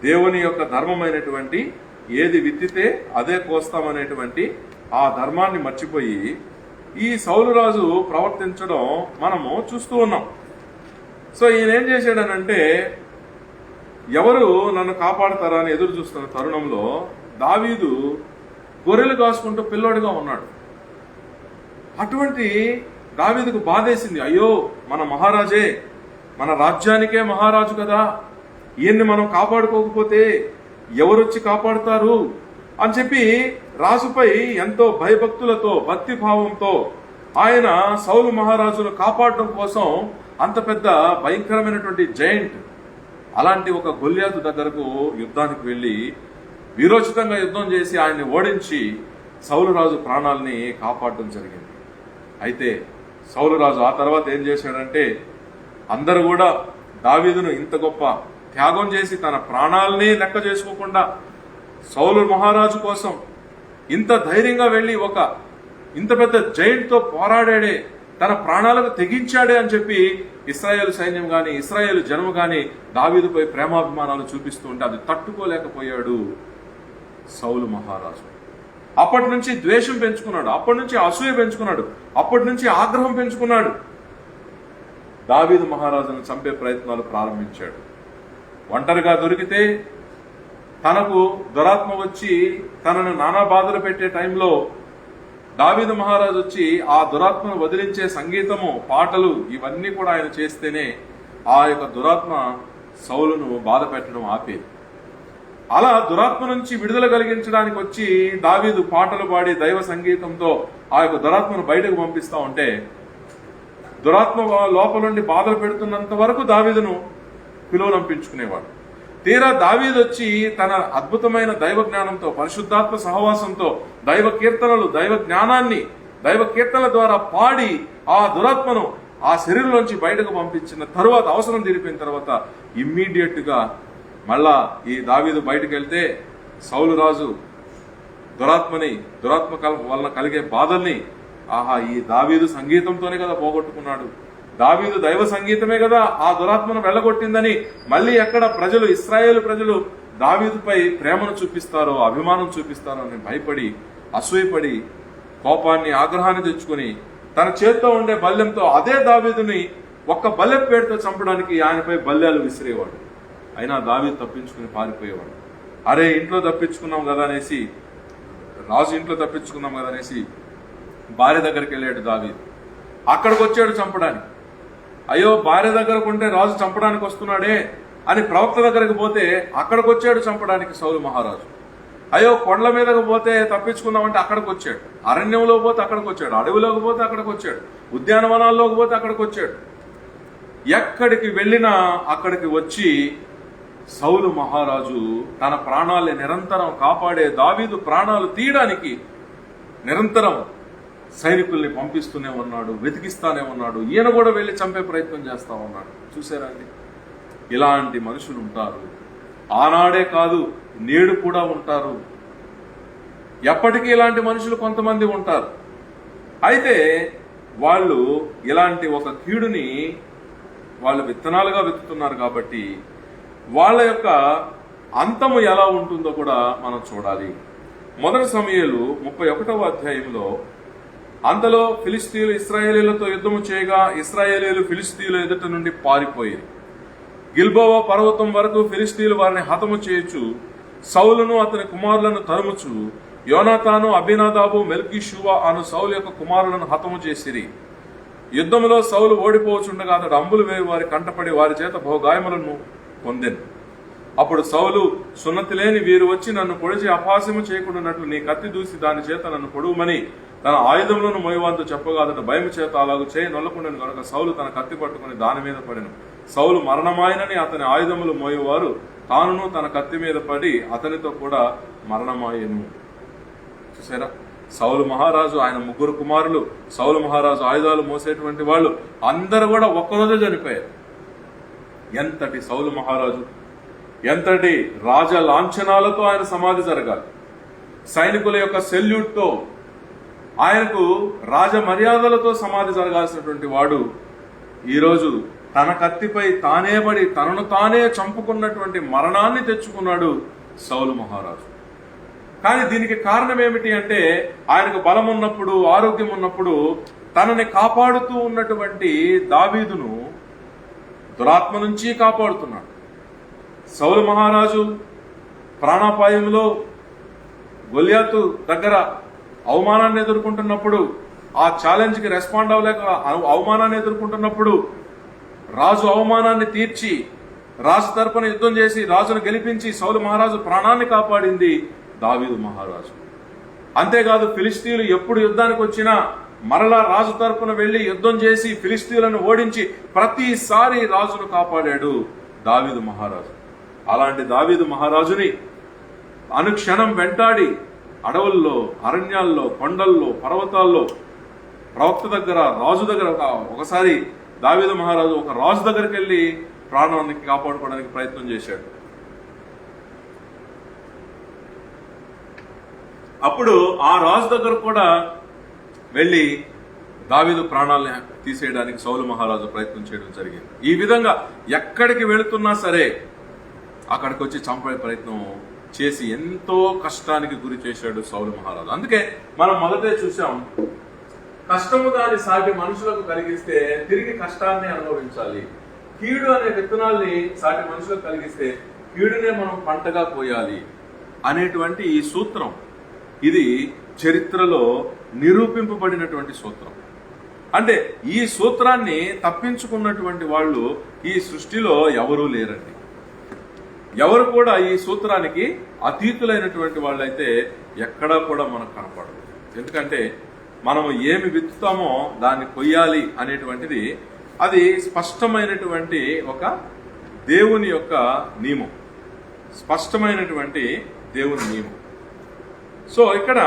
దేవుని యొక్క ధర్మమైనటువంటి ఏది విత్తితే అదే కోస్తామనేటువంటి ఆ ధర్మాన్ని మర్చిపోయి ఈ సౌలు రాజు ప్రవర్తించడం మనము చూస్తూ ఉన్నాం. సో ఈయన ఏం చేశాడనంటే, ఎవరు నన్ను కాపాడతారా అని ఎదురు చూస్తున్న తరుణంలో దావీదు గొర్రెలు కాసుకుంటూ పిల్లోడిగా ఉన్నాడు. అటువంటి దావీదుకు బాధేసింది. అయ్యో, మన మహారాజే, మన రాజ్యానికే మహారాజు కదా, ఈయన్ని మనం కాపాడుకోకపోతే ఎవరొచ్చి కాపాడుతారు అని చెప్పి రాజుపై ఎంతో భయభక్తులతో భక్తిభావంతో ఆయన సౌలు మహారాజును కాపాడడం కోసం అంత పెద్ద భయంకరమైనటువంటి జైంట్ అలాంటి ఒక గొల్యాతు దగ్గరకు యుద్ధానికి వెళ్లి వీరోచితంగా యుద్ధం చేసి ఆయన్ని ఓడించి సౌలు రాజు ప్రాణాలని కాపాడడం జరిగింది. అయితే సౌలు రాజు ఆ తర్వాత ఏం చేశాడంటే, అందరూ కూడా దావీదును ఇంత గొప్ప త్యాగం చేసి తన ప్రాణాలని లెక్క చేసుకోకుండా సౌలు మహారాజు కోసం ఇంత ధైర్యంగా వెళ్లి ఒక ఇంత పెద్ద జైంట్ తో పోరాడాడే, తన ప్రాణాలకు తెగించాడే అని చెప్పి ఇశ్రాయేలు సైన్యం గాని ఇశ్రాయేలు జనము గాని దావీదుపై ప్రేమాభిమానాలు చూపిస్తూ ఉంటే అది తట్టుకోలేకపోయాడు సౌలు మహారాజు. అప్పటి నుంచి ద్వేషం పెంచుకున్నాడు, అప్పటి నుంచి అసూయ పెంచుకున్నాడు, అప్పటి నుంచి ఆగ్రహం పెంచుకున్నాడు. దావీదు మహారాజును చంపే ప్రయత్నాలు ప్రారంభించాడు. ఒంటరిగా దొరికితే తనకు దురాత్మ వచ్చి తనను నానా బాధలు పెట్టే టైంలో దావీదు మహారాజు వచ్చి ఆ దురాత్మను వదిలించే సంగీతము, పాటలు ఇవన్నీ కూడా ఆయన చేస్తేనే ఆ యొక్క దురాత్మ సౌలును బాధ పెట్టడం ఆపేది. అలా దురాత్మ నుంచి విడుదల కలిగించడానికి వచ్చి దావీదు పాటలు పాడి దైవ సంగీతంతో ఆ యొక్క దురాత్మను బయటకు పంపిస్తా ఉంటే, దురాత్మ లోపల నుండి బాధలు పెడుతున్నంత వరకు దావీదును పిలువనంపించుకునేవాడు. తీరా దావీదు వచ్చి తన అద్భుతమైన దైవ జ్ఞానంతో, పరిశుద్ధాత్మ సహవాసంతో దైవ కీర్తనలు, దైవ జ్ఞానాన్ని దైవ కీర్తనల ద్వారా పాడి ఆ దురాత్మను ఆ శరీరంలోంచి బయటకు పంపించిన తరువాత, అవసరం తీరిపోయిన తర్వాత ఇమ్మీడియట్ గా మళ్ళా ఈ దావీదు బయటకు వెళ్తే సౌలు రాజు దురాత్మ వలన కలిగే బాధల్ని ఆహా, ఈ దావీదు సంగీతంతోనే కదా పోగొట్టుకున్నాడు, దావీదు దైవ సంగీతమే కదా ఆ దురాత్మను వెళ్ళగొట్టిందని మళ్ళీ ఎక్కడ ప్రజలు, ఇశ్రాయేలు ప్రజలు దావీదుపై ప్రేమను చూపిస్తారో, అభిమానం చూపిస్తారో అని భయపడి, అసూయపడి, కోపాన్ని, ఆగ్రహాన్ని తెచ్చుకుని తన చేత్తో ఉండే బల్లెంతో అదే దావీదుని ఒక్క బల్లెం పేరుతో చంపడానికి ఆయనపై బల్లెలు విసిరేవాడు. అయినా దావీదు తప్పించుకుని పారిపోయేవాడు. అరే, ఇంట్లో తప్పించుకున్నాం కదా అనేసి, రాజు ఇంట్లో తప్పించుకున్నాం కదా అనేసి భార్య దగ్గరికి వెళ్ళాడు దావీదు. అక్కడికి వచ్చాడు చంపడానికి. అయ్యో, భార్య దగ్గరకు ఉంటే రాజు చంపడానికి వస్తున్నాడే అని ప్రవక్త దగ్గరకు పోతే అక్కడికి వచ్చాడు చంపడానికి సౌలు మహారాజు. అయ్యో, కొండల మీదకు పోతే తప్పించుకుందామంటే అక్కడికి వచ్చాడు, అరణ్యంలో పోతే అక్కడికి వచ్చాడు, అడవిలోకి పోతే అక్కడికి వచ్చాడు, ఉద్యానవనాల్లోకి పోతే అక్కడికి వచ్చాడు. ఎక్కడికి వెళ్ళినా అక్కడికి వచ్చి సౌలు మహారాజు తన ప్రాణాలని నిరంతరం కాపాడే, దావీదు ప్రాణాలు తీయడానికి నిరంతరం సైనికుల్ని పంపిస్తూనే ఉన్నాడు, వెతికిస్తానే ఉన్నాడు. ఈయన కూడా వెళ్ళి చంపే ప్రయత్నం చేస్తా ఉన్నాడు. చూసారండి, ఇలాంటి మనుషులు ఉంటారు. ఆనాడే కాదు, నేడు కూడా ఉంటారు. ఎప్పటికీ ఇలాంటి మనుషులు కొంతమంది ఉంటారు. అయితే వాళ్ళు ఇలాంటి ఒక కీడుని వాళ్ళు విత్తనాలుగా వెతుకుతున్నారు కాబట్టి వాళ్ళ యొక్క అంతము ఎలా ఉంటుందో కూడా మనం చూడాలి. మొదటి సమూయేలు 31వ అధ్యాయంలో, అంతలో ఫిలిస్తీయులు ఇశ్రాయేలీలతో యుద్ధము చేయగా ఇశ్రాయేలీలు ఫిలిస్తీయుల ఎదుట నుండి పారిపోయారు. గిల్బోవా పర్వతం వరకు ఫిలిస్తీయులు వారిని హతము చేయొచ్చు, సౌలును అతని కుమారులను తరుముచు యోనాతాను, అబినాదాబు, మెల్కీషువా అను సౌలు యొక్క కుమారులను హతము చేసిరి. యుద్ధములో సౌలు ఓడిపోవచ్చుండగా అతడు అంబులు వేయి వారి కంటపడి వారి చేత బహుగాయములను పొందెను. అప్పుడు సౌలు, సున్నతి లేని వీరు వచ్చి నన్ను పొడిచి అపహాస్యము చేయకుండానట్లు నీ కత్తి దూసి దాని చేత నన్ను పొడువమని తన ఆయుధములను మోయవాంతో చెప్పగా అతడు భయం చేత అలాగూ చేయి నొల్లకుండాను కనుక సౌలు తన కత్తి పట్టుకుని దాని మీద పడెను. సౌలు మరణమాయనని అతని ఆయుధములు మోయేవారు తానును తన కత్తి మీద పడి అతనితో కూడా మరణమాయను. చూసారా, సౌలు మహారాజు, ఆయన 3 కుమారులు, సౌలు మహారాజు ఆయుధాలు మోసేటువంటి వాళ్ళు అందరూ కూడా ఒక్కరోజే చనిపోయారు. ఎంతటి సౌలు మహారాజు, ఎంతటి రాజ లాంఛనాలతో ఆయన సమాధి జరగాలి, సైనికుల యొక్క సెల్యూట్తో, ఆయనకు రాజ మర్యాదలతో సమాధి జరగాల్సినటువంటి వాడు ఈరోజు తన కత్తిపై తానే పడి తనను తానే చంపుకున్నటువంటి మరణాన్ని తెచ్చుకున్నాడు సౌలు మహారాజు. కానీ దీనికి కారణం ఏమిటి అంటే, ఆయనకు బలం ఉన్నప్పుడు, ఆరోగ్యం ఉన్నప్పుడు తనని కాపాడుతూ ఉన్నటువంటి దావీదును దురాత్మ నుంచి కాపాడుతున్నాడు. సౌలు మహారాజు ప్రాణాపాయంలో గొల్యాతు దగ్గర అవమానాన్ని ఎదుర్కొంటున్నప్పుడు, ఆ ఛాలెంజ్కి రెస్పాండ్ అవ్వలేక అవమానాన్ని ఎదుర్కొంటున్నప్పుడు రాజు అవమానాన్ని తీర్చి రాజు తరపున యుద్ధం చేసి రాజును గెలిపించి సౌలు మహారాజు ప్రాణాన్ని కాపాడింది దావీదు మహారాజు. అంతేకాదు, ఫిలిస్తీయులు ఎప్పుడు యుద్ధానికి వచ్చినా మరలా రాజు తరపున వెళ్లి యుద్ధం చేసి ఫిలిస్తీయులను ఓడించి ప్రతిసారి రాజును కాపాడాడు దావీదు మహారాజు. అలాంటి దావీదు మహారాజుని అనుక్షణం వెంటాడి అడవుల్లో, అరణ్యాల్లో, కొండల్లో, పర్వతాల్లో ప్రవక్త దగ్గర, రాజు దగ్గర ఒకసారి దావీదు మహారాజు ఒక రాజు దగ్గరికి వెళ్లి ప్రాణానికి కాపాడుకోవడానికి ప్రయత్నం చేశాడు. అప్పుడు ఆ రాజు దగ్గర కూడా వెళ్లి దావీదు ప్రాణాలను తీసేయడానికి సౌలు మహారాజు ప్రయత్నం చేయడం జరిగింది. ఈ విధంగా ఎక్కడికి వెళుతున్నా సరే అక్కడికి వచ్చి చంపే ప్రయత్నం చేసి ఎంతో కష్టానికి గురి చేశాడు సౌలు మహారాజు. అందుకే మనం మొదటే చూసాం, కష్టము దాని సాటి మనుషులకు కలిగిస్తే తిరిగి కష్టాన్ని అనుభవించాలి. కీడు అనే విత్తనాల్ని సాటి మనుషులకు కలిగిస్తే కీడునే మనం పంటగా పోయాలి అనేటువంటి ఈ సూత్రం, ఇది చరిత్రలో నిరూపింపబడినటువంటి సూత్రం. అంటే ఈ సూత్రాన్ని తప్పించుకున్నటువంటి వాళ్ళు ఈ సృష్టిలో ఎవరూ లేరండి. ఎవరు కూడా ఈ సూత్రానికి అతీతులైనటువంటి వాళ్ళైతే ఎక్కడా కూడా మనకు కనపడదు. ఎందుకంటే మనము ఏమి విత్తుతామో దాన్ని కొయ్యాలి అనేటువంటిది అది స్పష్టమైనటువంటి ఒక దేవుని యొక్క నియమం, స్పష్టమైనటువంటి దేవుని నియమం. సో ఇక్కడ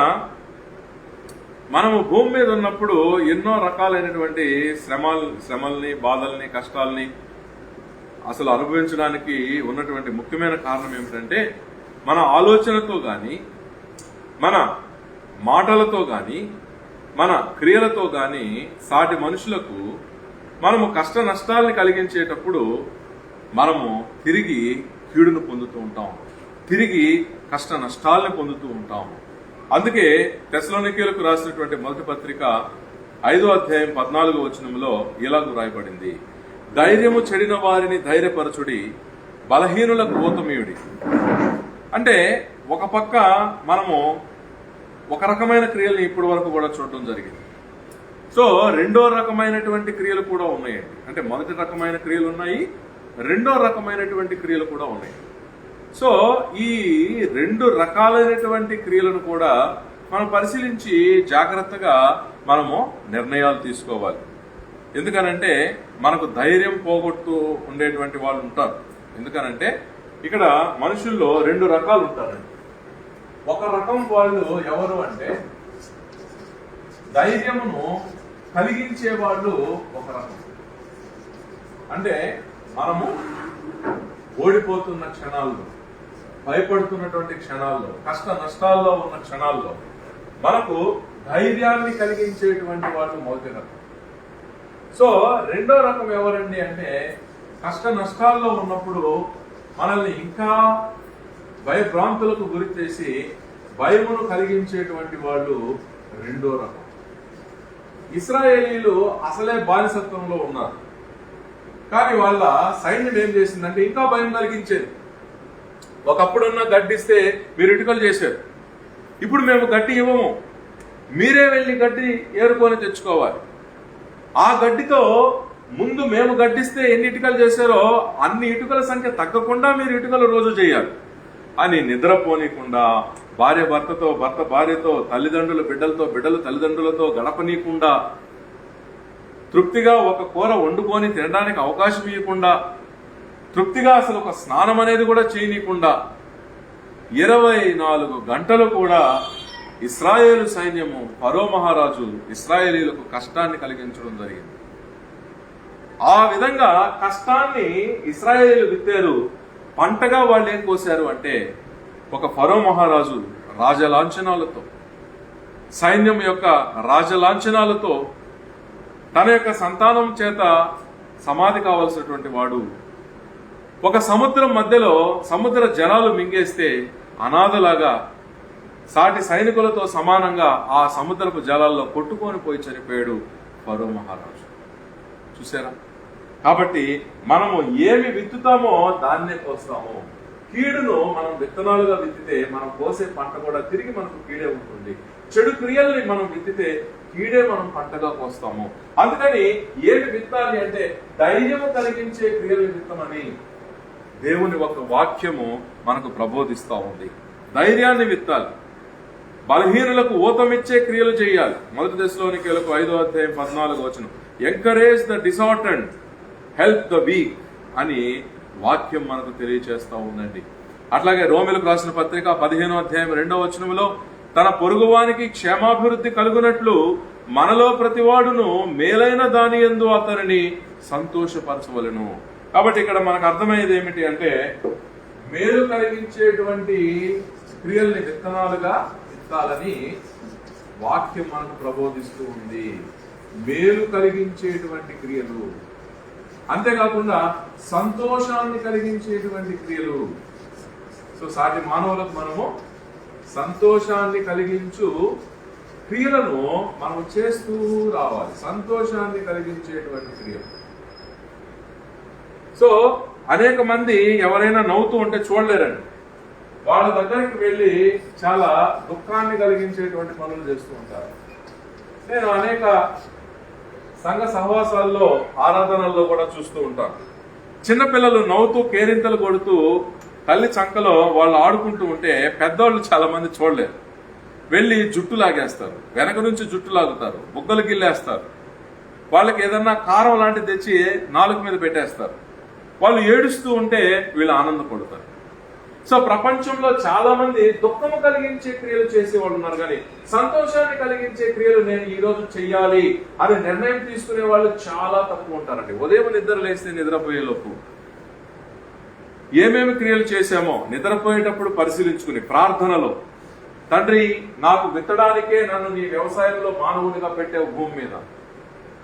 మనము భూమి మీద ఉన్నప్పుడు ఎన్నో రకాలైనటువంటి శ్రమల్ని, బాధల్ని, కష్టాలని అసలు అనుభవించడానికి ఉన్నటువంటి ముఖ్యమైన కారణం ఏమిటంటే, మన ఆలోచనతో కానీ, మన మాటలతో కానీ, మన క్రియలతో కానీ సాటి మనుషులకు మనము కష్ట నష్టాలని కలిగించేటప్పుడు మనము తిరిగి కీడును పొందుతూ ఉంటాం, తిరిగి కష్ట నష్టాలను పొందుతూ ఉంటాం. అందుకే తెస్సలోనికీయులకు రాసినటువంటి మొదటి పత్రిక 5వ అధ్యాయం 14వ వచనంలో ఇలాగూ రాయబడింది, ధైర్యము చెడిన వారిని ధైర్యపరచుడి, బలహీనులకు ఊతమీయుడి. అంటే ఒక పక్క మనము ఒక రకమైన క్రియల్ని ఇప్పటి వరకు కూడా చూడటం జరిగింది. సో రెండో రకమైనటువంటి క్రియలు కూడా ఉన్నాయండి. అంటే మొదటి రకమైన క్రియలు ఉన్నాయి, రెండో రకమైనటువంటి క్రియలు కూడా ఉన్నాయి. సో ఈ రెండు రకాలైనటువంటి క్రియలను కూడా మనం పరిశీలించి జాగ్రత్తగా మనము నిర్ణయాలు తీసుకోవాలి. ఎందుకనంటే మనకు ధైర్యం పోగొట్టు ఉండేటువంటి వాళ్ళు ఉంటారు. ఎందుకనంటే ఇక్కడ మనుషుల్లో రెండు రకాలు ఉంటారండి. ఒక రకం వాళ్ళు ఎవరు అంటే, ధైర్యమును కలిగించే వాళ్ళు ఒక రకం. అంటే మనము ఓడిపోతున్న క్షణాల్లో, భయపడుతున్నటువంటి క్షణాల్లో, కష్ట నష్టాల్లో ఉన్న క్షణాల్లో మనకు ధైర్యాన్ని కలిగించేటువంటి వాళ్ళు మొదటి రకం. సో రెండో రకం ఎవరండి అంటే, కష్ట నష్టాల్లో ఉన్నప్పుడు మనల్ని ఇంకా భయభ్రాంతులకు గురి చేసి భయమును కలిగించేటువంటి వాళ్ళు రెండో రకం. ఇశ్రాయేలీలు అసలే బానిసత్వంలో ఉన్నారు, కానీ వాళ్ళ సైన్యం ఏం చేసిందంటే ఇంకా భయం కలిగించేది. ఒకప్పుడున్న గడ్డిస్తే మీరు ఇటుకలు చేశారు, ఇప్పుడు మేము గడ్డి ఇవ్వము, మీరే వెళ్ళి గడ్డి ఏరుకొని తెచ్చుకోవాలి. ఆ గడ్డితో ముందు మేము గడ్డిస్తే ఎన్ని ఇటుకలు చేశారో అన్ని ఇటుకల సంఖ్య తగ్గకుండా మీరు ఇటుకలు రోజు చేయాలి అని నిద్రపోనీయకుండా, భార్య భర్తతో, భర్త భార్యతో, తల్లిదండ్రులు బిడ్డలతో, బిడ్డలు తల్లిదండ్రులతో గడపనీయకుండా, తృప్తిగా ఒక కూర వండుకొని తినడానికి అవకాశం ఇవ్వకుండా, తృప్తిగా అసలు ఒక స్నానం అనేది కూడా చేయనీయకుండా 24 గంటలు కూడా ఇశ్రాయేలు సైన్యము, ఫరో మహారాజు ఇశ్రాయేలీలకు కష్టాన్ని కలిగించడం జరిగింది. ఆ విధంగా కష్టాన్ని ఇశ్రాయేలీలు విత్తారు. పంటగా వాళ్ళు ఏం కోసారు అంటే ఒక ఫరో మహారాజు రాజలాంఛనాలతో, సైన్యం యొక్క రాజలాంఛనాలతో తన యొక్క సంతానం చేత సమాధి కావాల్సినటువంటి వాడు ఒక సముద్రం మధ్యలో సముద్ర జలాలు మింగేస్తే అనాథలాగా సాటి సైనికులతో సమానంగా ఆ సముద్రపు జలాల్లో కొట్టుకొని పోయి చనిపోయాడు ఫరో మహారాజు. చూసారా? కాబట్టి మనము ఏమి విత్తుతామో దాన్నే కోస్తాము. కీడును మనం విత్తనాలుగా విత్తితే మనం కోసే పంట కూడా తిరిగి మనకు కీడే ఉంటుంది. చెడు క్రియల్ని మనం విత్తితే కీడే మనం పంటగా కోస్తాము. అందుకని ఏమి విత్తాలి అంటే ధైర్యము కలిగించే క్రియలు విత్తమని దేవుని ఒక వాక్యము మనకు ప్రబోధిస్తా ఉంది. ధైర్యాన్ని విత్తాలి, బలహీనులకు ఊతమిచ్చే క్రియలు చేయాలి. 1 దశలోనికీయులకు 5వ అధ్యాయం 14వ వచనం, encourage the disheartened, help the weak అని వాక్యం మనకు తెలియచేస్తా ఉందండి. అట్లాగే రోమిలకు రాసిన పత్రిక 15వ అధ్యాయం 2వ వచనంలో, తన పొరుగువానికి క్షేమాభివృద్ధి కలుగునట్లు మనలో ప్రతివాడును మేలైన దాని యందు అతనిని సంతోషపరచవలెను. కాబట్టి ఇక్కడ మనకు అర్థమయ్యేది ఏమిటి అంటే మేలు కలిగించేటువంటి క్రియల్ని విత్తనాలుగా విత్తాలని వాక్యం మనకు ప్రబోధిస్తూ ఉంది. మేలు కలిగించేటువంటి క్రియలు, అంతేకాకుండా సంతోషాన్ని కలిగించేటువంటి క్రియలు. సో సాటి మానవులకు మనము సంతోషాన్ని కలిగించు క్రియలను మనం చేస్తూ రావాలి. సంతోషాన్ని కలిగించేటువంటి క్రియలు. సో అనేక మంది ఎవరైనా నవ్వుతూ ఉంటే చూడలేరండి. వాళ్ళ దగ్గరికి వెళ్ళి చాలా దుఃఖాన్ని కలిగించేటువంటి పనులు చేస్తూ ఉంటారు. నేను అనేక సంఘ సహవాసాల్లో, ఆరాధనల్లో కూడా చూస్తూ ఉంటాను. చిన్నపిల్లలు నవ్వుతూ కేరింతలు కొడుతూ తల్లి చంకలో వాళ్ళు ఆడుకుంటూ ఉంటే పెద్దవాళ్ళు చాలా మంది చూడలేరు. వెళ్ళి జుట్టు లాగేస్తారు, వెనక నుంచి జుట్టు లాగుతారు, బుగ్గలు గిల్లేస్తారు, వాళ్ళకి ఏదన్నా కారం లాంటిది తెచ్చి నాలుక మీద పెట్టేస్తారు. వాళ్ళు ఏడుస్తూ ఉంటే వీళ్ళు ఆనందపడతారు. సో ప్రపంచంలో చాలా మంది దుఃఖము కలిగించే క్రియలు చేసేవాళ్ళు ఉన్నారు, కానీ సంతోషాన్ని కలిగించే క్రియలు నేను ఈ రోజు చెయ్యాలి అని నిర్ణయం తీసుకునే వాళ్ళు చాలా తక్కువ ఉంటారండి. ఉదయం నిద్ర లేస్తే నిద్రపోయేలోపు ఏమేమి క్రియలు చేశామో నిద్రపోయేటప్పుడు పరిశీలించుకుని ప్రార్థనలో, తండ్రి నాకు విత్తడానికే నన్ను నీ వ్యవసాయంలో మానవునిగా పెట్టే భూమి మీద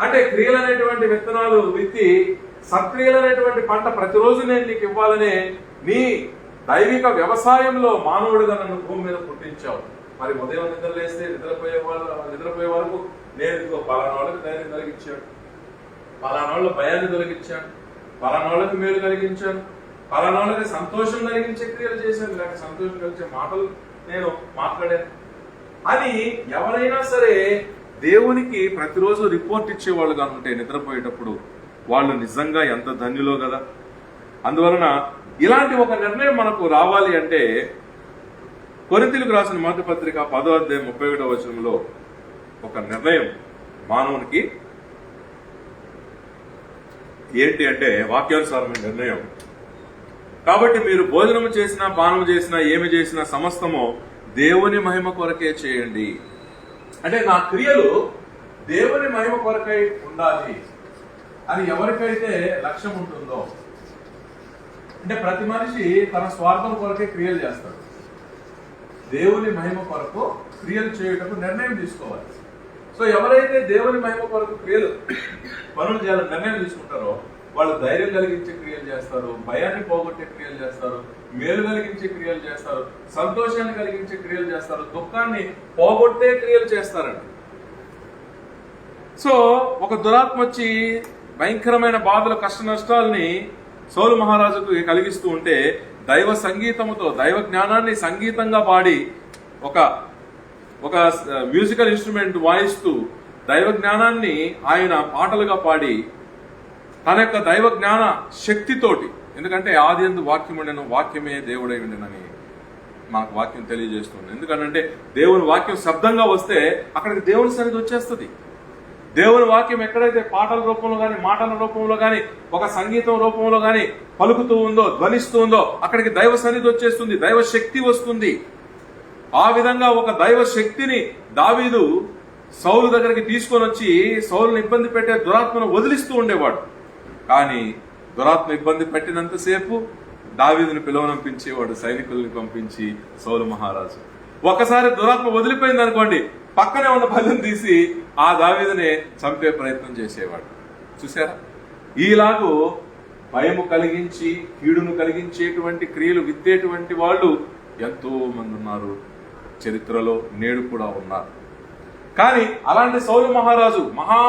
అంటే క్రియలు అనేటువంటి విత్తనాలు విత్తి సత్క్రియలు అనేటువంటి పంట ప్రతిరోజు నేను నీకు ఇవ్వాలనే నీ దైవిక వ్యవసాయంలో మానవుడిగా నన్ను భూమి మీద పుట్టించావు. మరి ఉదయం నిద్ర లేస్తే నిద్రపోయే వరకు నేను ఇదిగో పలానాళ్ళకి ధైర్యం కలిగించాను, పలానాళ్ళ భయాన్ని తొలగించాను, పలానాళ్ళకి మేలు కలిగించాను, పలానాళ్ళకి సంతోషం కలిగించే క్రియలు చేశాను, లేక సంతోషం కలిగించే మాటలు నేను మాట్లాడాను అని ఎవరైనా సరే దేవునికి ప్రతిరోజు రిపోర్ట్ ఇచ్చేవాళ్ళుగా ఉంటే నిద్రపోయేటప్పుడు వాళ్ళు నిజంగా ఎంత ధన్యులో కదా. అందువలన ఇలాంటి ఒక నిర్ణయం మనకు రావాలి అంటే కొరింథీయులకు రాసిన మొదటి పత్రిక 10వ అధ్యాయం 31వ వచనంలో ఒక నిర్ణయం మానవునికి ఏంటి అంటే వాక్యానుసారమైన నిర్ణయం. కాబట్టి మీరు భోజనము చేసినా పానము చేసినా ఏమి చేసినా సమస్తము దేవుని మహిమ కొరకే చేయండి. అంటే నా క్రియలు దేవుని మహిమ కొరకై ఉండాలి అని ఎవరికైతే లక్ష్యం ఉంటుందో, అంటే ప్రతి మనిషి తన స్వార్థం కొరకే క్రియలు చేస్తాడు. దేవుని మహిమ కొరకు క్రియలు చేయటకు నిర్ణయం తీసుకోవాలి. సో ఎవరైతే దేవుని మహిమ కొరకు క్రియలు పనులు చేయాలని నిర్ణయం తీసుకుంటారో వాళ్ళు ధైర్యం కలిగించే క్రియలు చేస్తారు, భయాన్ని పోగొట్టే క్రియలు చేస్తారు, మేలు కలిగించే క్రియలు చేస్తారు, సంతోషాన్ని కలిగించే క్రియలు చేస్తారు, దుఃఖాన్ని పోగొట్టే క్రియలు చేస్తారండి. సో ఒక దురాత్మ వచ్చి భయంకరమైన బాధలు, కష్ట నష్టాలని సౌలు మహారాజుకు కలిగిస్తూ ఉంటే దైవ సంగీతముతో, దైవ జ్ఞానాన్ని సంగీతంగా పాడి ఒక మ్యూజికల్ ఇన్స్ట్రుమెంట్ వాయిస్తూ దైవ జ్ఞానాన్ని ఆయన పాటలుగా పాడి తన యొక్క దైవ జ్ఞాన శక్తితోటి, ఎందుకంటే ఆది యందు వాక్యం ఉండెను, వాక్యమే దేవుడై ఉండెనని మనకు వాక్యం తెలియజేస్తుంది. ఎందుకంటే దేవుని వాక్యం శబ్దంగా వస్తే అక్కడికి దేవుని సన్నిధి వచ్చేస్తుంది. దేవుని వాక్యం ఎక్కడైతే పాటల రూపంలో కానీ, మాటల రూపంలో కానీ, ఒక సంగీతం రూపంలో కానీ పలుకుతూ ఉందో, ధ్వనిస్తూ ఉందో అక్కడికి దైవ సన్నిధి వచ్చేస్తుంది, దైవ శక్తి వస్తుంది. ఆ విధంగా ఒక దైవ శక్తిని దావీదు సౌలు దగ్గరికి తీసుకొని వచ్చి సౌలుని ఇబ్బంది పెట్టే దురాత్మను వదిలిస్తూ ఉండేవాడు. కానీ దురాత్మ ఇబ్బంది పెట్టినంతసేపు దావీదుని పిలువనంపించి వాడు సైనికుల్ని పంపించి సౌలు మహారాజు ఒకసారి దురాత్మ వదిలిపోయింది అనుకోండి, పక్కనే ఉన్న బలిని తీసి ఆ దావీదుని చంపే ప్రయత్నం చేసేవాడు. చూసారా? ఈలాగూ భయము కలిగించి కీడును కలిగించేటువంటి క్రియలు విత్తేటువంటి వాళ్ళు ఎంతో మంది ఉన్నారు చరిత్రలో, నేడు కూడా ఉన్నారు. కానీ అలాంటి సౌలు మహారాజు మహా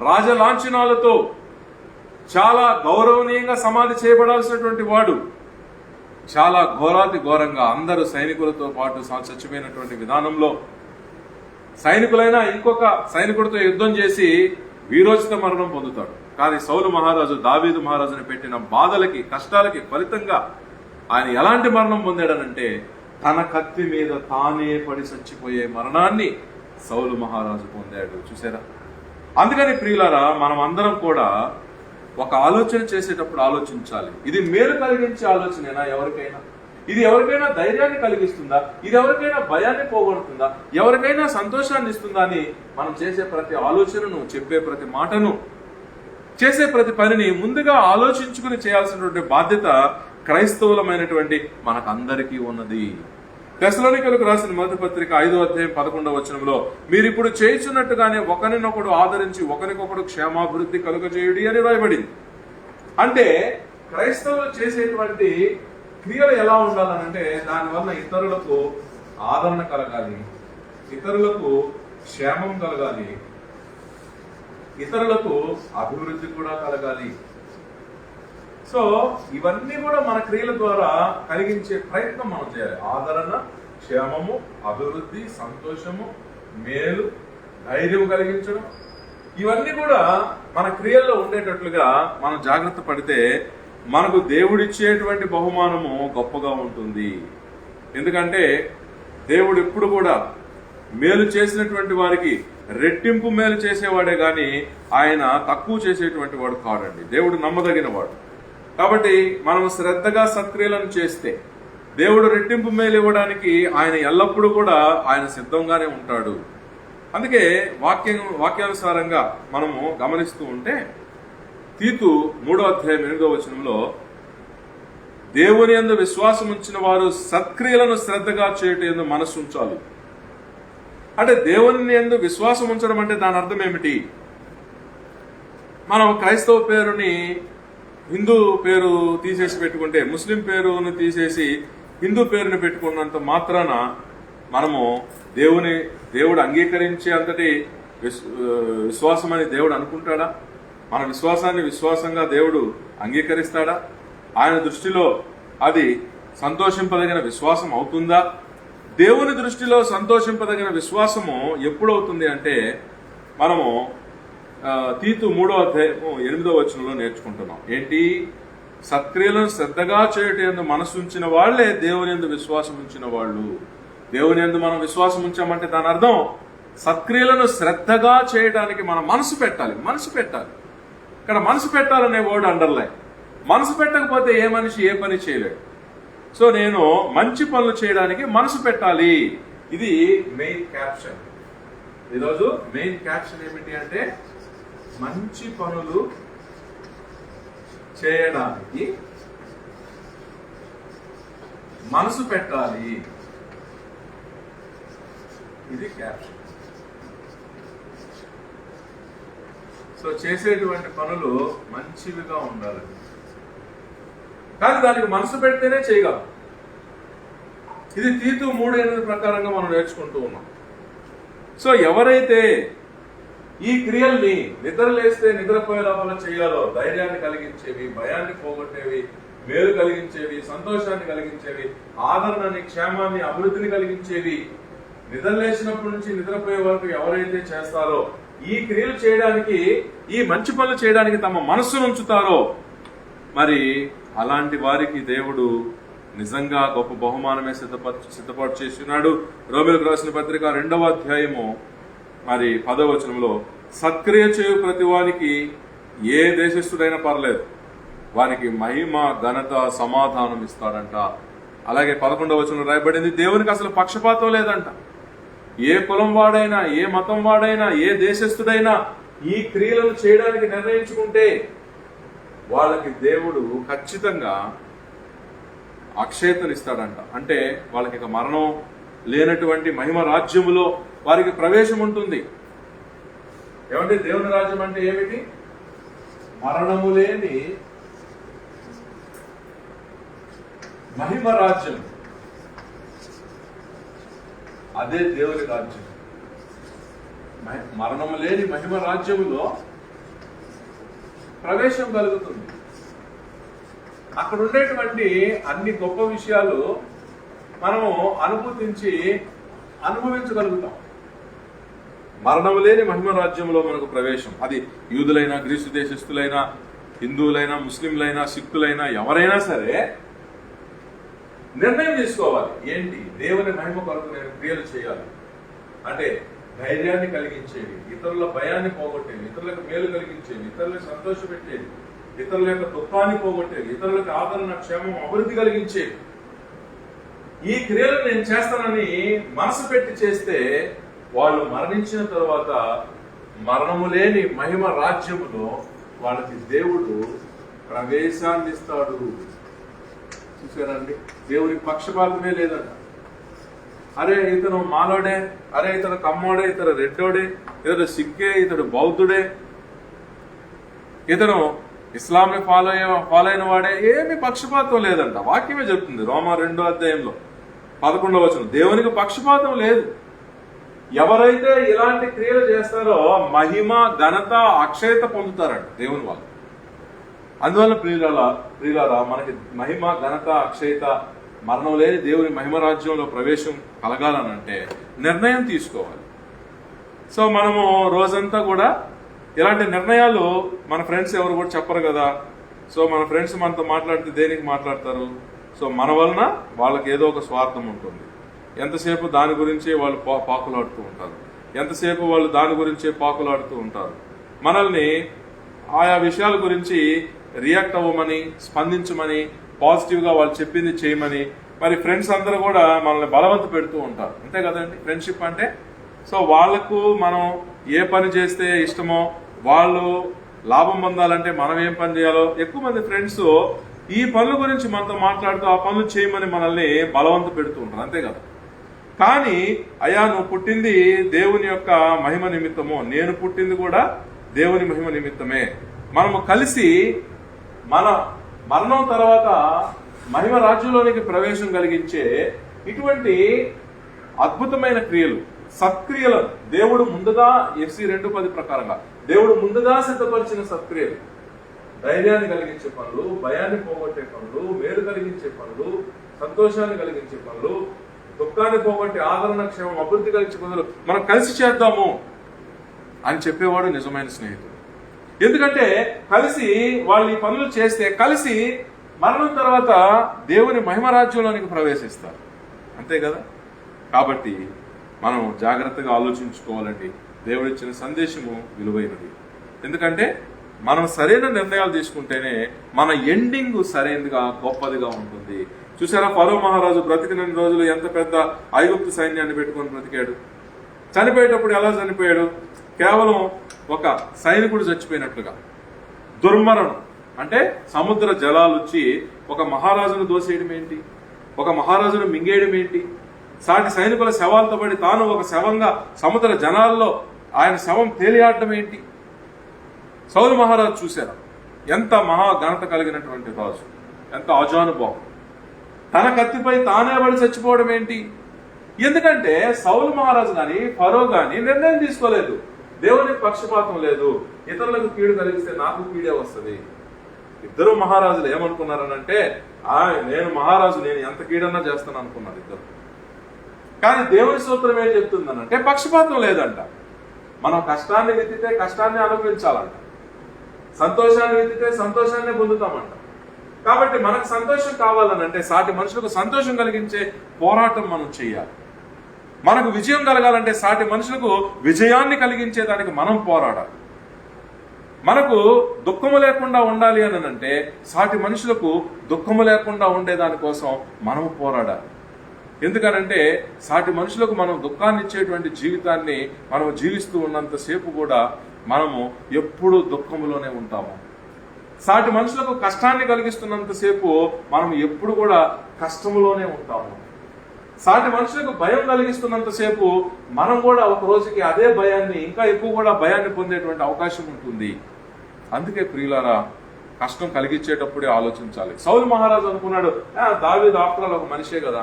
రాజలాంఛనాలతో చాలా గౌరవనీయంగా సమాధి చేయబడాల్సినటువంటి వాడు చాలా ఘోరాతి ఘోరంగా అందరూ సైనికులతో పాటు చచ్చిపోయినటువంటి విధానంలో సైనికులైనా ఇంకొక సైనికుడితో యుద్ధం చేసి వీరోచిత మరణం పొందుతాడు. కానీ సౌలు మహారాజు దావీదు మహారాజుని పెట్టిన బాధలకి కష్టాలకి ఫలితంగా ఆయన ఎలాంటి మరణం పొందాడనంటే తన కత్తి మీద తానే పడి చచ్చిపోయే మరణాన్ని సౌలు మహారాజు పొందాడు. చూసారా? అందుకని ప్రియులారా, మనం అందరం కూడా ఒక ఆలోచన చేసేటప్పుడు ఆలోచించాలి. ఇది మేలు కలిగించే ఆలోచనేనా ఎవరికైనా? ఇది ఎవరికైనా ధైర్యాన్ని కలిగిస్తుందా? ఇది ఎవరికైనా భయాన్ని పోగొడుతుందా? ఎవరికైనా సంతోషాన్ని ఇస్తుందా అని మనం చేసే ప్రతి ఆలోచనను, చెప్పే ప్రతి మాటను, చేసే ప్రతి పనిని ముందుగా ఆలోచించుకుని చేయాల్సినటువంటి బాధ్యత క్రైస్తవులమైనటువంటి మనకందరికీ ఉన్నది. తెస్సలోనికీయులకు రాసిన మొదటి పత్రిక 5వ అధ్యాయం 11వ వచనంలో మీరు ఇప్పుడు చేయుచున్నట్టుగానే ఒకరినొకడు ఆదరించి ఒకరికొకడు క్షేమాభివృద్ధి కలుగజేయుడి అని రాయబడింది. అంటే క్రైస్తవులు చేసేటువంటి క్రియలు ఎలా ఉండాలనంటే దానివల్ల ఇతరులకు ఆదరణ కలగాలి, ఇతరులకు క్షేమం కలగాలి, ఇతరులకు అభివృద్ధి కూడా కలగాలి. సో ఇవన్నీ కూడా మన క్రియల ద్వారా కలిగించే ప్రయత్నం మనం చేయాలి. ఆదరణ, క్షేమము, అభివృద్ధి, సంతోషము, మేలు, ధైర్యం కలిగించడం, ఇవన్నీ కూడా మన క్రియల్లో ఉండేటట్లుగా మనం జాగ్రత్త పడితే మనకు దేవుడిచ్చేటువంటి బహుమానము గొప్పగా ఉంటుంది. ఎందుకంటే దేవుడు ఎప్పుడు కూడా మేలు చేసినటువంటి వారికి రెట్టింపు మేలు చేసేవాడే గాని ఆయన తక్కువ చేసేటువంటి వాడు కాడండి. దేవుడు నమ్మదగిన వాడు. కాబట్టి మనం శ్రద్ధగా సత్క్రియలను చేస్తే దేవుడు రెట్టింపు మేలు ఇవ్వడానికి ఆయన ఎల్లప్పుడూ కూడా ఆయన సిద్ధంగానే ఉంటాడు. అందుకే వాక్యానుసారంగా మనము గమనిస్తూ ఉంటే తీతు 3వ అధ్యాయం 8వ వచనంలో దేవుని యందు విశ్వాసం ఉంచిన వారు సత్క్రియలను శ్రద్ధగా చేయటం యందు మనస్సు ఉంచాలి. అంటే దేవుని యందు విశ్వాసం ఉంచడం అంటే దాని అర్థం ఏమిటి? మనం క్రైస్తవ పేరుని హిందూ పేరు తీసేసి పెట్టుకుంటే, ముస్లిం పేరుని తీసేసి హిందూ పేరుని పెట్టుకున్నంత మాత్రాన మనము దేవుడు అంగీకరించే అంతటి విశ్వాసం అని దేవుడు అనుకుంటాడా? మన విశ్వాసాన్ని విశ్వాసంగా దేవుడు అంగీకరిస్తాడా? ఆయన దృష్టిలో అది సంతోషింపదగిన విశ్వాసం అవుతుందా? దేవుని దృష్టిలో సంతోషింపదగిన విశ్వాసము ఎప్పుడవుతుంది అంటే మనము తీతు 3వ అధ్యాయం 8వ వచనంలో నేర్చుకుంటున్నాం. ఏంటి? సత్క్రియలను శ్రద్ధగా చేయటం మనసు ఉంచిన వాళ్లే దేవుని యందు విశ్వాసం ఉంచిన వాళ్ళు. దేవుని యందు మనం విశ్వాసం ఉంచామంటే దాని అర్థం సత్క్రియలను శ్రద్ధగా చేయడానికి మనం మనసు పెట్టాలి. ఇక్కడ మనసు పెట్టాలనే వర్డ్ అండర్లైన్. మనసు పెట్టకపోతే ఏ మనిషి ఏ పని చేయలేడు. సో నేను మంచి పనులు చేయడానికి మనసు పెట్టాలి. ఇది మెయిన్ క్యాప్షన్. ఈరోజు మెయిన్ క్యాప్షన్ ఏమిటి అంటే మంచి పనులు చేయడానికి మనసు పెట్టాలి. ఇది క్యాప్షన్. సో చేసేటువంటి పనులు మంచివిగా ఉండాలి, కానీ దానికి మనసు పెడితేనే చేయగలం. ఇది తీతు 3:8 ప్రకారంగా మనం నేర్చుకుంటూ ఉన్నాం. సో ఎవరైతే ఈ క్రియల్ని నిద్రలేస్తే నిద్రపోయే లోపల చేయాలో, ధైర్యాన్ని కలిగించేవి, భయాన్ని పోగొట్టేవి, మేలు కలిగించేవి, సంతోషాన్ని కలిగించేవి, ఆదరణని, క్షేమాన్ని, అభివృద్ధిని కలిగించేవి నిద్రలేసినప్పటి నుంచి నిద్రపోయే వరకు ఎవరైతే చేస్తారో, ఈ క్రియలు చేయడానికి, ఈ మంచి పనులు చేయడానికి తమ మనస్సును ఉంచుతారో, మరి అలాంటి వారికి దేవుడు నిజంగా గొప్ప బహుమానమే సిద్ధపాటు చేస్తున్నాడు. రోమీయులకు రాసిన పత్రిక 2వ అధ్యాయము మరి 10వ వచనంలో సత్క్రియ చేయు ప్రతి వారికి ఏ దేశస్థుడైనా పర్లేదు, వానికి మహిమ, ఘనత, సమాధానం ఇస్తాడంట. అలాగే 11వ వచనంలో రాయబడింది దేవునికి అసలు పక్షపాతం లేదంట. ఏ కులం వాడైనా, ఏ మతం వాడైనా, ఏ దేశస్థుడైనా ఈ క్రియలను చేయడానికి నిర్ణయించుకుంటే వాళ్ళకి దేవుడు ఖచ్చితంగా అక్షయతనిస్తాడంట. అంటే వాళ్ళకి ఇక మరణం లేనటువంటి మహిమ రాజ్యములో వారికి ప్రవేశం ఉంటుంది. ఏమంటే దేవుని రాజ్యం అంటే ఏమిటి? మరణము లేని మహిమ రాజ్యం. అదే దేవుని రాజ్యం. మరణము లేని మహిమ రాజ్యములో ప్రవేశం కలుగుతుంది. అక్కడ ఉండేటువంటి అన్ని గొప్ప విషయాలు మనము అనుభవించగలుగుతాం. మరణము లేని మహిమ రాజ్యంలో మనకు ప్రవేశం. అది యూదులైనా, గ్రీసు దేశస్థులైనా, హిందువులైనా, ముస్లింలైనా, సిక్కులైనా, ఎవరైనా సరే నిర్ణయం తీసుకోవాలి. ఏంటి? దేవుని మహిమ కొరకు నేను క్రియలు చేయాలి అంటే ధైర్యాన్ని కలిగించేవి, ఇతరుల భయాన్ని పోగొట్టేవి, ఇతరులకు మేలు కలిగించేవి, ఇతరులకు సంతోషపెట్టేవి, ఇతరుల యొక్క దుఃఖాన్ని పోగొట్టేవి, ఇతరులకు ఆదరణ, క్షేమం, అభివృద్ధి కలిగించేవి. ఈ క్రియలు నేను చేస్తానని మనసు పెట్టి చేస్తే వాళ్ళు మరణించిన తర్వాత మరణము లేని మహిమ రాజ్యములో వాళ్ళకి దేవుడు ప్రవేశాన్ని ఇస్తాడు. చూసారండి, దేవునికి పక్షపాతమే లేదంట. అరే ఇతను మాలోడే, అరే ఇతను కమ్మోడే, ఇతను రెడ్డోడే, ఇతడు సిక్కే, ఇతడు బౌద్ధుడే, ఇతను ఇస్లాంని ఫాలో అయిన వాడే, ఏమి పక్షపాతం లేదంట. వాక్యమే చెప్తుంది రోమా 2వ అధ్యాయంలో 11వ వచనం. దేవునికి పక్షపాతం లేదు. ఎవరైతే ఇలాంటి క్రియలు చేస్తారో మహిమ, ఘనత, అక్షయత పొందుతారంట దేవుని వాళ్ళు. అందువల్ల ప్రియులారా, మనకి మహిమ, ఘనత, అక్షయత, మరణం లేని దేవుని మహిమ రాజ్యంలో ప్రవేశం కలగాలనంటే నిర్ణయం తీసుకోవాలి. సో మనము రోజంతా కూడా ఇలాంటి నిర్ణయాలు మన ఫ్రెండ్స్ ఎవరు కూడా చెప్పరు కదా. సో మన ఫ్రెండ్స్ మనతో మాట్లాడితే దేనికి మాట్లాడతారు? సో మన వలన వాళ్ళకి ఏదో ఒక స్వార్థం ఉంటుంది. ఎంతసేపు దాని గురించే వాళ్ళు పాకులాడుతూ ఉంటారు, ఎంతసేపు వాళ్ళు దాని గురించే పాకులాడుతూ ఉంటారు. మనల్ని ఆయా విషయాల గురించి రియాక్ట్ అవ్వమని, స్పందించమని, పాజిటివ్గా వాళ్ళు చెప్పింది చేయమని మరి ఫ్రెండ్స్ అందరూ కూడా మనల్ని బలవంత పెడుతూ ఉంటారు. అంతే కదండి ఫ్రెండ్షిప్ అంటే. సో వాళ్లకు మనం ఏ పని చేస్తే ఇష్టమో, వాళ్ళు లాభం పొందాలంటే మనం ఏం పని చేయాలో, ఎక్కువ మంది ఫ్రెండ్స్ ఈ పనుల గురించి మనతో మాట్లాడుతూ ఆ పనులు చేయమని మనల్ని బలవంత పెడుతూ ఉంటారు. అంతే కదా. కానీ అయ్యా నువ్వు పుట్టింది దేవుని యొక్క మహిమ నిమిత్తము, నేను పుట్టింది కూడా దేవుని మహిమ నిమిత్తమే. మనము కలిసి మన మరణం తర్వాత మహిమ రాజ్యంలోనికి ప్రవేశం కలిగించే ఇటువంటి అద్భుతమైన క్రియలు, సత్క్రియలు దేవుడు ముందుగా FC 2:10 ప్రకారంగా దేవుడు ముందుగా సిద్ధపరిచిన సత్క్రియలు, ధైర్యాన్ని కలిగించే పనులు, భయాన్ని పోగొట్టే పనులు, మేలు కలిగించే పనులు, సంతోషాన్ని కలిగించే పనులు, దుఃఖాన్ని పోగొట్టి ఆదరణ, క్షేమం, అభివృద్ధి కలిగించే పనులు మనం కలిసి చేద్దాము అని చెప్పేవాడు నిజమైన స్నేహితుడు. ఎందుకంటే కలిసి వాళ్ళు ఈ పనులు చేస్తే కలిసి మరణం తర్వాత దేవుని మహిమ రాజ్యంలోనికి ప్రవేశిస్తారు. అంతే కదా. కాబట్టి మనం జాగ్రత్తగా ఆలోచించుకోవాలండి. దేవుడిచ్చిన సందేశము విలువైనది. ఎందుకంటే మనం సరైన నిర్ణయాలు తీసుకుంటేనే మన ఎండింగ్ సరైనదిగా, గొప్పదిగా ఉంటుంది. చూసారా, ఫరో మహారాజు బ్రతికిన రోజులు ఎంత పెద్ద ఐగుప్తు సైన్యాన్ని పెట్టుకొని బ్రతికాడు. చనిపోయేటప్పుడు ఎలా చనిపోయాడు? కేవలం ఒక సైనికుడు చచ్చిపోయినట్లుగా. దుర్మరణం అంటే సముద్ర జలాలు వచ్చి ఒక మహారాజును దోసేయడం ఏంటి, ఒక మహారాజును మింగేయడం ఏంటి, సాటి సైనికుల శవాలతో పడి తాను ఒక శవంగా సముద్ర జనాల్లో ఆయన శవం తేలియాడటం ఏంటి? సౌలు మహారాజు చూశారా, ఎంత మహా ఘనత కలిగినటువంటి రాజు, ఎంత ఆజానుభావం. తన కత్తిపై తానే పడి చచ్చిపోవడం ఏంటి? ఎందుకంటే సౌలు మహారాజు గాని ఫరో గాని నిర్ణయం తీసుకోలేదు. దేవునికి పక్షపాతం లేదు. ఇతరులకు కీడు కలిగిస్తే నాకు కీడే వస్తుంది. ఇద్దరు మహారాజులు ఏమనుకున్నారనంటే, నేను మహారాజు, నేను ఎంత కీడన్నా చేస్తాను అనుకున్నారు ఇద్దరు. కానీ దేవుని సూత్రం ఏం చెప్తుందనంటే పక్షపాతం లేదంట. మనం కష్టాన్ని విత్తితే కష్టాన్ని అనుభవించాలంట, సంతోషాన్ని విత్తితే సంతోషాన్ని పొందుతామంట. కాబట్టి మనకు సంతోషం కావాలనంటే సాటి మనుషులకు సంతోషం కలిగించే పోరాటం మనం చేయాలి. మనకు విజయం కలగాలంటే సాటి మనుషులకు విజయాన్ని కలిగించేదానికి మనం పోరాడాలి. మనకు దుఃఖము లేకుండా ఉండాలి అని అంటే సాటి మనుషులకు దుఃఖము లేకుండా ఉండేదానికోసం మనము పోరాడాలి. ఎందుకనంటే సాటి మనుషులకు మనం దుఃఖాన్ని ఇచ్చేటువంటి జీవితాన్ని మనం జీవిస్తూ ఉన్నంతసేపు కూడా మనము ఎప్పుడూ దుఃఖములోనే ఉంటాము. సాటి మనుషులకు కష్టాన్ని కలిగిస్తున్నంతసేపు మనం ఎప్పుడు కూడా కష్టంలోనే ఉంటాము. సాటి మనుషులకు భయం కలిగిస్తున్నంతసేపు మనం కూడా ఒక రోజుకి అదే భయాన్ని, ఇంకా ఎక్కువ కూడా భయాన్ని పొందేటువంటి అవకాశం ఉంటుంది. అందుకే ప్రియులారా, కష్టం కలిగించేటప్పుడే ఆలోచించాలి. సౌలు మహారాజు అనుకున్నాడు, దావీదు ఆఫ్టర్ ఆల్ ఒక మనిషే కదా,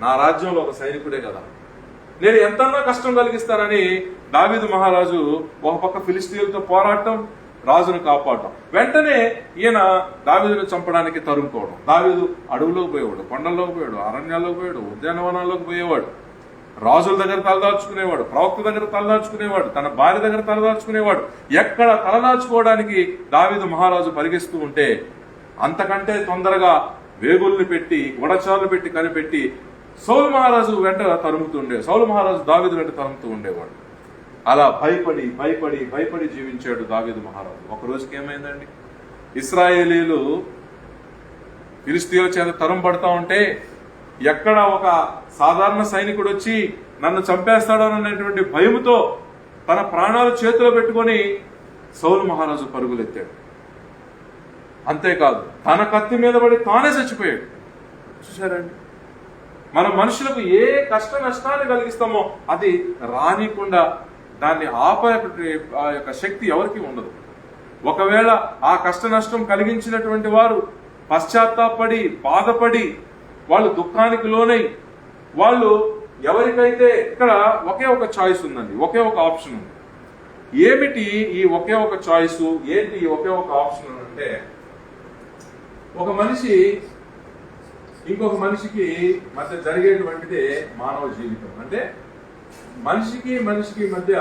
నా రాజ్యంలో ఒక సైనికుడే కదా, నేను ఎంతన్నా కష్టం కలిగిస్తానని దావీదు మహారాజు ఒక పక్క ఫిలిస్తీన్లతో పోరాటం, రాజును కాపాడటం. వెంటనే ఈయన దావీదును చంపడానికి తరుముకోవడం. దావీదు అడవులోకి పోయేవాడు, కొండల్లోకి పోయాడు, అరణ్యాల్లోకి పోయాడు, ఉద్యానవనాల్లోకి పోయేవాడు, రాజుల దగ్గర తలదాచుకునేవాడు, ప్రవక్త దగ్గర తలదాచుకునేవాడు, తన భార్య దగ్గర తలదాచుకునేవాడు. ఎక్కడ తలదాచుకోవడానికి దావీదు మహారాజు పరిగెస్తూ ఉంటే అంతకంటే తొందరగా వేగుల్ని పెట్టి, గొడచాలు పెట్టి కనిపెట్టి సౌలు మహారాజు వెంట సౌలు మహారాజు దావీదు వెంట తరుముతూ ఉండేవాడు. అలా భయపడి భయపడి భయపడి జీవించాడు దావీదు మహారాజు. ఒక రోజుకి ఏమైందండి, ఇశ్రాయేలీలు ఫిలిస్తీయుల చేత తరుము పడతా ఉంటే ఎక్కడ ఒక సాధారణ సైనికుడు వచ్చి నన్ను చంపేస్తాడనేటువంటి భయముతో తన ప్రాణాలు చేతిలో పెట్టుకొని సౌలు మహారాజు పరుగులెత్తాడు. అంతేకాదు, తన కత్తి మీద పడి తానే చచ్చిపోయాడు. చూసారండి, మనం మనుషులకు ఏ కష్ట నష్టాన్ని కలిగిస్తామో అది రానికుండా దాన్ని ఆపే ఆ యొక్క శక్తి ఎవరికి ఉండదు. ఒకవేళ ఆ కష్ట నష్టం కలిగించినటువంటి వారు పశ్చాత్తాపడి బాధపడి వాళ్ళు దుఃఖానికి లోనై వాళ్ళు ఎవరికైతే, ఇక్కడ ఒకే ఒక చాయిస్ ఉందండి, ఒకే ఒక ఆప్షన్ ఉంది. ఏమిటి ఈ ఒకే ఒక చాయిస్, ఏంటి ఈ ఒకే ఒక ఆప్షన్ అంటే, ఒక మనిషి ఇంకొక మనిషికి మధ్య జరిగేటువంటిదే మానవ జీవితం. అంటే మనిషికి మనిషికి మధ్య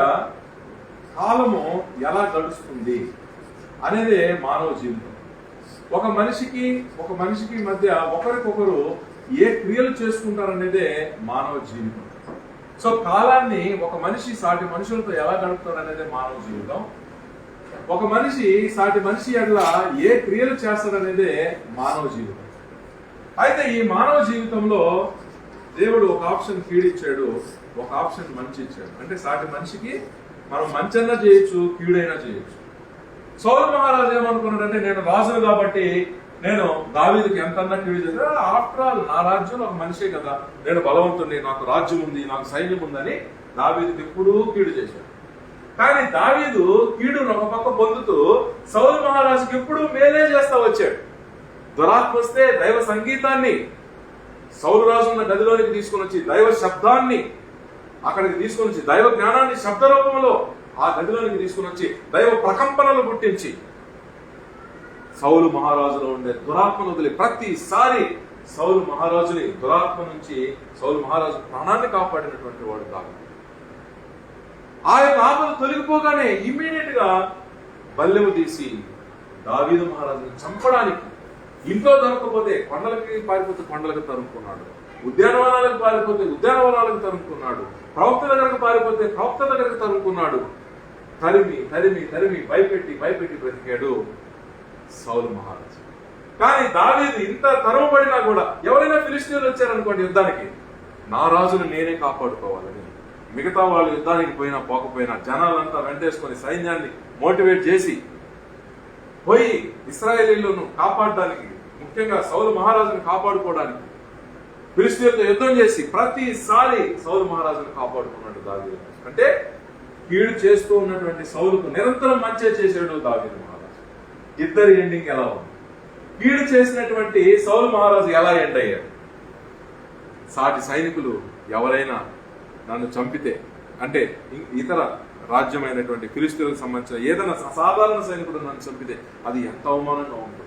కాలము ఎలా గడుస్తుంది అనేదే మానవ జీవితం. ఒక మనిషికి మధ్య ఒకరికొకరు ఏ క్రియలు చేసుకుంటారనేదే మానవ జీవితం. సో కాలాన్ని ఒక మనిషి సాటి మనుషులతో ఎలా గడుపుతాడు అనేదే మానవ జీవితం. ఒక మనిషి సాటి మనిషి ఎట్లా ఏ క్రియలు చేస్తాడనేదే మానవ జీవితం. అయితే ఈ మానవ జీవితంలో దేవుడు ఒక ఆప్షన్ కీడిచ్చాడు, ఒక ఆప్షన్ మంచి ఇచ్చాడు. అంటే సాటి మనిషికి మనం మంచన్నా చేయొచ్చు, కీడైనా చేయొచ్చు. సౌలు మహారాజు ఏమనుకున్నాడంటే, నేను రాజును కాబట్టి నేను దావీదుకి ఎంతన్నా కీడు చేశాను, ఆఫ్టర్ ఆల్ నా రాజ్యంలో ఒక మనిషే కదా, నేను బలవంతుడిని, నాకు రాజ్యం ఉంది, నాకు సైన్యం ఉందని దావీదుకి ఎప్పుడూ కీడు చేశాడు. కానీ దావీదు కీడును ఒక పక్క పొందుతూ సౌలు మహారాజుకి ఎప్పుడు మేలే చేస్తా వచ్చాడు. దురాత్మ వస్తే దైవ సంగీతాన్ని సౌలు రాజు ఉన్న గదిలోనికి తీసుకుని వచ్చి, దైవ శబ్దాన్ని అక్కడికి తీసుకుని వచ్చి, దైవ జ్ఞానాన్ని శబ్ద రూపంలో ఆ గదిలోనికి తీసుకుని వచ్చి దైవ ప్రకంపనలు పుట్టించి సౌలు మహారాజులో ఉండే దురాత్మను వదిలి ప్రతిసారి సౌలు మహారాజుని దురాత్మ నుంచి సౌలు మహారాజు ప్రాణాన్ని కాపాడినటువంటి వాడు కాదు. ఆ యొక్క ఆపద తొలగిపోగానే ఇమ్మీడియట్ గా బల్లెము తీసి దావీదు మహారాజుని చంపడానికి, ఇంట్లో దొరకపోతే కొండలకి పారిపోతే కొండలకు తరుముకున్నాడు, ఉద్యానవనాలకు పారిపోతే ఉద్యానవనాలకు తరుముకున్నాడు, ప్రవక్త దగ్గరకు పారిపోతే ప్రవక్త దగ్గరకు తరుముకున్నాడు. తరిమి తరిమి తరిమి భయపెట్టి భయపెట్టి బ్రతికాడు సౌలు మహారాజు. కానీ దావీదు ఇంత తరమబడినా కూడా, ఎవరైనా ఫిలిస్తీయులు వచ్చారనుకోండి యుద్ధానికి, నా రాజును నేనే కాపాడుకోవాలని, మిగతా వాళ్ళు యుద్ధానికి పోయినా పోకపోయినా జనాలంతా వెంటేసుకొని సైన్యాన్ని మోటివేట్ చేసి పోయి ఇశ్రాయేలీలను కాపాడడానికి, ముఖ్యంగా సౌలు మహారాజును కాపాడుకోవడానికి ఫిలిస్తీయులతో యుద్ధం చేసి ప్రతిసారి సౌలు మహారాజును కాపాడుకున్నాడు దావీదు. అంటే కీడు చేస్తూ ఉన్నటువంటి సౌలుకు నిరంతరం మంచి చేసాడు దావీదు మహారాజు. ఇద్దరి ఎండింగ్ ఎలా ఉంది? కీడు చేసినటువంటి సౌలు మహారాజు ఎలా ఎండ్ అయ్యాడు? సాటి సైనికులు ఎవరైనా నన్ను చంపితే, అంటే ఇతర రాజ్యమైనటువంటి ఫిలిస్తీయులకు సంబంధించిన ఏదైనా సాధారణ సైనికుడు నన్ను చంపితే అది ఎంత అవమానంగా ఉంటుంది.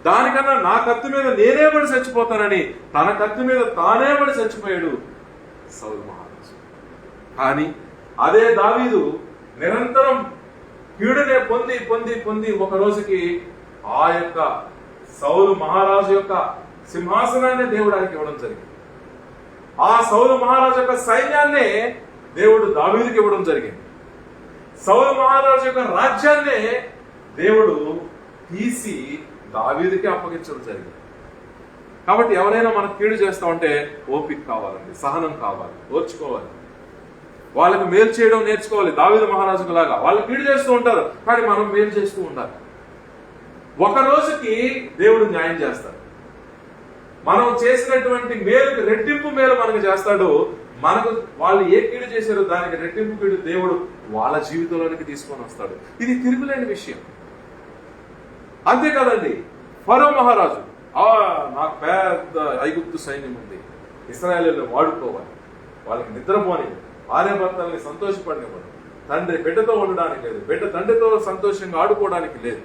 దానికన్నా నా కత్తి మీద నేనే పడి చచ్చిపోతానని తన కత్తి మీద తానే పడి చచ్చిపోయాడు సౌలు మహారాజు. కానీ అదే దావీదు నిరంతరం కీడునే పొంది పొంది పొంది ఒక రోజుకి ఆ యొక్క సౌలు మహారాజు యొక్క సింహాసనాన్ని దేవుడు ఆయనకి ఇవ్వడం జరిగింది. ఆ సౌలు మహారాజు యొక్క సైన్యాన్నే దేవుడు దావీదుకి ఇవ్వడం జరిగింది. సౌలు మహారాజు యొక్క రాజ్యాన్నే దేవుడు తీసి దావీదుకి అప్పగించడం జరిగింది. కాబట్టి ఎవరైనా మనకు కీడు చేస్తా ఉంటే ఓపిక కావాలండి, సహనం కావాలి, ఓర్చుకోవాలి, వాళ్ళకి మేలు చేయడం నేర్చుకోవాలి. దావీదు మహారాజుకు లాగా వాళ్ళు కీడు చేస్తూ ఉంటారు, కానీ మనం మేలు చేస్తూ ఉండాలి. ఒక రోజుకి దేవుడు న్యాయం చేస్తాడు. మనం చేసినటువంటి మేలుకి రెట్టింపు మేలు మనకు చేస్తాడు. మనకు వాళ్ళు ఏ కీడు చేశారో దానికి రెట్టింపు కీడు దేవుడు వాళ్ళ జీవితంలోనికి తీసుకొని వస్తాడు. ఇది తిరుగులేని విషయం. అంతే కదండి, ఫరో మహారాజు, నాకు పెద్ద ఐగుప్తు సైన్యం ఉంది, ఇశ్రాయేలుని వాడుకోవాలి, వాళ్ళకి నిద్రపోని, భార్య భర్తల్ని సంతోషపడినవాడు, తండ్రి బిడ్డతో ఉండడానికి లేదు, బిడ్డ తండ్రితో సంతోషంగా ఆడుకోవడానికి లేదు,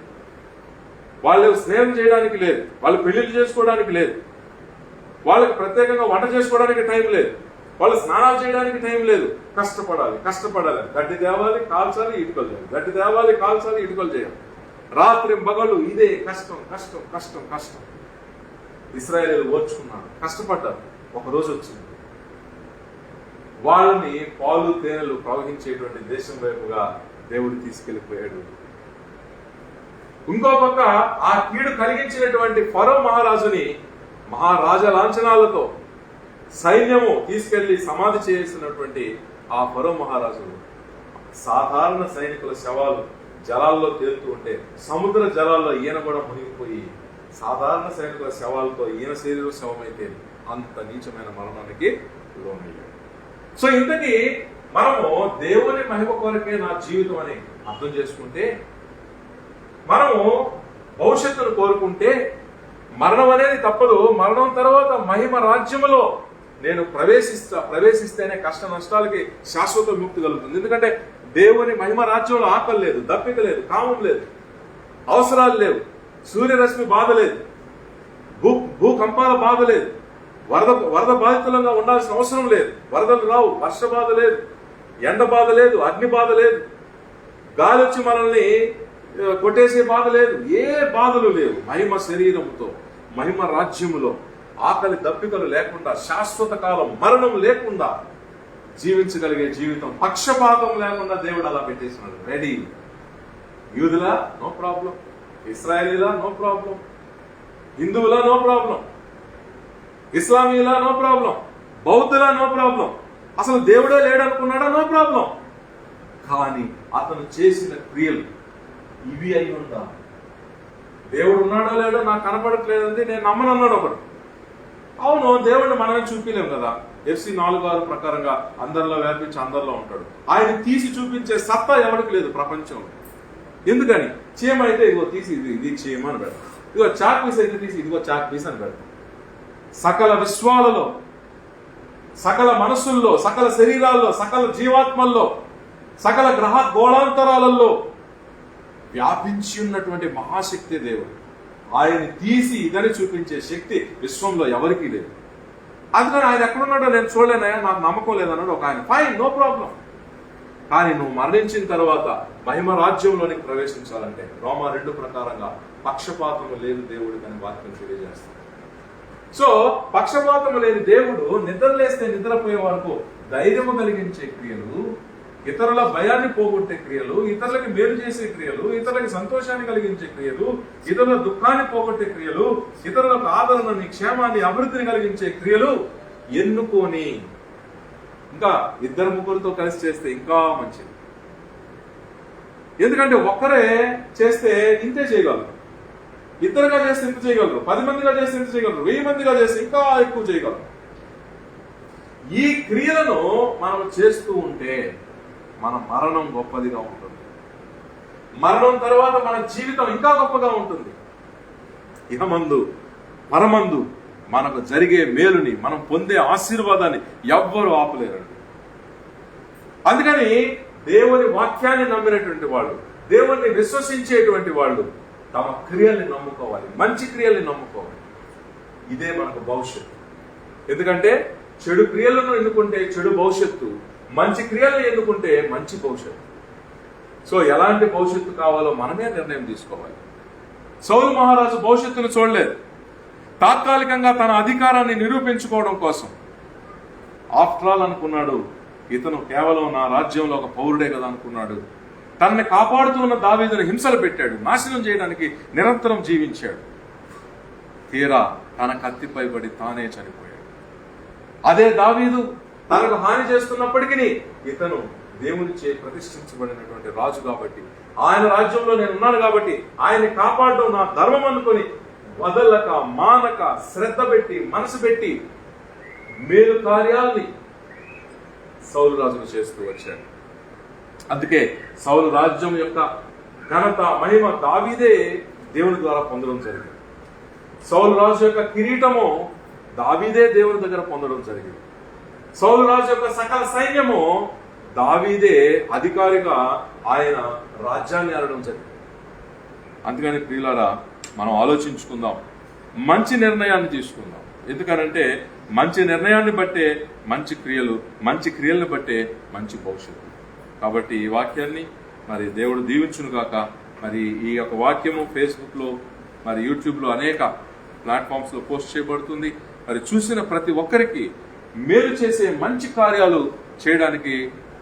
వాళ్ళు స్నేహం చేయడానికి లేదు, వాళ్ళు పెళ్లిళ్ళు చేసుకోవడానికి లేదు, వాళ్ళకి ప్రత్యేకంగా వంట చేసుకోవడానికి టైం లేదు, వాళ్ళు స్నానాలు చేయడానికి టైం లేదు. కష్టపడాలి కష్టపడాలి, గడ్డి తేవాలి, కాల్చాలి, ఇటుకలు చేయాలి, గడ్డి తేవాలి, కాల్చాలి, ఇటుకలు చేయాలి, రాత్రి పగలు ఇదే కష్టం కష్టం కష్టం కష్టం. ఇశ్రాయేలు ఓర్చుకున్నాడు, కష్టపడ్డారు. ఒక రోజు వచ్చింది, వాళ్ళని పాలు తేనెలు ప్రవహించేటువంటి దేశం వైపుగా దేవుడు తీసుకెళ్లిపోయాడు. ఇంకో పక్క ఆ కీడు కలిగించినటువంటి ఫరో మహారాజుని మహారాజ లాంఛనాలతో సైన్యము తీసుకెళ్లి సమాధి చేసినటువంటి ఆ ఫరో మహారాజు సాధారణ సైనికుల శవాలు జలాల్లో తేలుతూ ఉంటే సముద్ర జలాల్లో ఈయన కూడా మునిగిపోయి సాధారణ సైనికుల శవాలతో ఈయన శరీర శవమైతే అంత నీచమైన మరణానికి లోనయ్యాడు. సో ఇంతకీ మనము దేవుని మహిమ కొరకే నా జీవితం అని అర్థం చేసుకుంటే, మనము భవిష్యత్తును కోరుకుంటే మరణం అనేది తప్పదు. మరణం తర్వాత మహిమ రాజ్యములో నేను ప్రవేశిస్తేనే కష్ట నష్టాలకి శాశ్వత విముక్తి కలుగుతుంది. ఎందుకంటే దేవుని మహిమ రాజ్యంలో ఆకలి లేదు, దప్పిక లేదు, కామం లేదు, అవసరాలు లేవు, సూర్యరశ్మి బాధ లేదు, భూకంపాల బాధ లేదు, వరద బాధితులంగా ఉండాల్సిన అవసరం లేదు, వరదలు రావు, వర్ష బాధ లేదు, ఎండ బాధ లేదు, అగ్ని బాధ లేదు, గాలి వచ్చి మనల్ని కొట్టేసే బాధ లేదు, ఏ బాధలు లేవు. మహిమ శరీరముతో మహిమ రాజ్యములో ఆకలి దప్పికలు లేకుండా శాశ్వత కాలం మరణం లేకుండా జీవించగలిగే జీవితం, పక్షపాతం లేకుండా దేవుడు అలా పెట్టేసినాడు. రెడీ. యూదులా నో ప్రాబ్లం, ఇశ్రాయేలీలా నో ప్రాబ్లం, హిందువులా నో ప్రాబ్లం, ఇస్లామీలా నో ప్రాబ్లం, బౌద్ధులా నో ప్రాబ్లం, అసలు దేవుడే లేడనుకున్నాడా నో ప్రాబ్లం. కానీ అతను చేసిన క్రియలు ఇవి అయి ఉందా? దేవుడు ఉన్నాడో లేడో నాకు కనపడట్లేదండి, నేను నమ్మనన్నాడు ఒకడు. అవును, దేవుడిని మనమే చూపించలేం కదా. FC 4:6 ప్రకారంగా అందరిలో వ్యాపించి అందరిలో ఉంటాడు. ఆయన తీసి చూపించే సత్తా ఎవరికి లేదు ప్రపంచంలో. ఎందుకని? చీమ అయితే ఇదిగో తీసి ఇది చీమ అని పెడతాం, ఇదిగో చాక్ పీస్ అయితే తీసి ఇదిగో చాక్ పీస్ అని పెడతాం. సకల విశ్వాలలో, సకల మనస్సుల్లో, సకల శరీరాల్లో, సకల జీవాత్మల్లో, సకల గ్రహ గోళాంతరాలలో వ్యాపించి ఉన్నటువంటి మహాశక్తి దేవుడు. ఆయన తీసి ఇదని చూపించే శక్తి విశ్వంలో ఎవరికీ లేదు. అందుకని ఆయన ఎక్కడున్నాడో నేను చూడలేనయా, నాకు నమ్మకం లేదన్నాడు ఒక ఆయన. Fine, no problem. కానీ నువ్వు మరణించిన తర్వాత మహిమ రాజ్యంలోనికి ప్రవేశించాలంటే రోమా 2 ప్రకారంగా పక్షపాతము లేదు దేవుడికి అని వాక్యం తెలియజేస్తాడు. సో పక్షపాతము లేని దేవుడు నిద్రలేస్తే నిద్రపోయే వరకు ధైర్యము కలిగించే క్రియలు, ఇతరుల భయాన్ని పోగొట్టే క్రియలు, ఇతరులకి మేలు చేసే క్రియలు, ఇతరులకి సంతోషాన్ని కలిగించే క్రియలు, ఇతరుల దుఃఖాన్ని పోగొట్టే క్రియలు, ఇతరులకు ఆదరణని, క్షేమాన్ని, అభివృద్ధిని కలిగించే క్రియలు ఎన్నుకొని ఇంకా 2-3 కలిసి చేస్తే ఇంకా మంచిది. ఎందుకంటే ఒక్కరే చేస్తే ఇంతే చేయగలరు, ఇద్దరుగా చేస్తే ఇంత చేయగలరు, 10 మందిగా చేస్తే ఇంత చేయగలరు, 1000 మందిగా చేస్తే ఇంకా ఎక్కువ చేయగలరు. ఈ క్రియలను మనం చేస్తూ ఉంటే మన మరణం గొప్పదిగా ఉంటుంది. మరణం తర్వాత మన జీవితం ఇంకా గొప్పగా ఉంటుంది. ఇహమందు పరమందు మనకు జరిగే మేలుని, మనం పొందే ఆశీర్వాదాన్ని ఎవ్వరూ ఆపలేరండి. అందుకని దేవుని వాక్యాన్ని నమ్మినటువంటి వాళ్ళు, దేవుణ్ణి విశ్వసించేటువంటి వాళ్ళు తమ క్రియల్ని నమ్ముకోవాలి, మంచి క్రియల్ని నమ్ముకోవాలి. ఇదే మనకు భవిష్యత్తు. ఎందుకంటే చెడు క్రియలను ఎన్నుకుంటే చెడు భవిష్యత్తు, మంచి క్రియలను ఎన్నుకుంటే మంచి భవిష్యత్తు. సో ఎలాంటి భవిష్యత్తు కావాలో మనమే నిర్ణయం తీసుకోవాలి. సౌలు మహారాజు భవిష్యత్తును చూడలేదు. తాత్కాలికంగా తన అధికారాన్ని నిరూపించుకోవడం కోసం ఆఫ్టర్ ఆల్ అనుకున్నాడు, ఇతను కేవలం నా రాజ్యంలో ఒక పౌరుడే కదా అనుకున్నాడు. తనని కాపాడుతూ ఉన్న దావీదును హింసలు పెట్టాడు, నాశనం చేయడానికి నిరంతరం జీవించాడు. తీరా తన కత్తిపై పడి తానే చనిపోయాడు. అదే దావీదు తనకు హాని చేస్తున్నప్పటికీ ఇతను దేవునిచే ప్రతిష్ఠించబడినటువంటి రాజు కాబట్టి, ఆయన రాజ్యంలో నేను ఉన్నాను కాబట్టి ఆయన్ని కాపాడడం నా ధర్మం అనుకొని వదలక మానక శ్రద్ధ పెట్టి మనసు పెట్టి మేలు కార్యాలని సౌలు రాజును చేస్తూ వచ్చాడు. అందుకే సౌలు రాజ్యం యొక్క ఘనత మహిమ దావీదే దేవుని ద్వారా పొందడం జరిగింది. సౌలు రాజు యొక్క కిరీటము దావీదే దేవుని దగ్గర పొందడం జరిగింది. సౌలు రాజు యొక్క సకల సైన్యము దావీదే అధికారిగా ఆయన రాజ్యాన్ని ఆడడం జరిగింది. అందుకని ప్రియులారా, మనం ఆలోచించుకుందాం, మంచి నిర్ణయాన్ని తీసుకుందాం. ఎందుకనంటే మంచి నిర్ణయాన్ని బట్టే మంచి క్రియలు, మంచి క్రియలను బట్టే మంచి భవిష్యత్తు. కాబట్టి ఈ వాక్యాన్ని మరి దేవుడు దీవించును గాక. మరి ఈ యొక్క వాక్యము ఫేస్బుక్లో మరి యూట్యూబ్లో అనేక ప్లాట్ఫామ్స్లో పోస్ట్ చేయబడుతుంది. మరి చూసిన ప్రతి ఒక్కరికి మేలు చేసే మంచి కార్యాలు చేయడానికి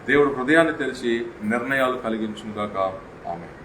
దేవుడు హృదయాన్ని తెరిచి నిర్ణయాలు కలిగించును గాక. ఆమేన్.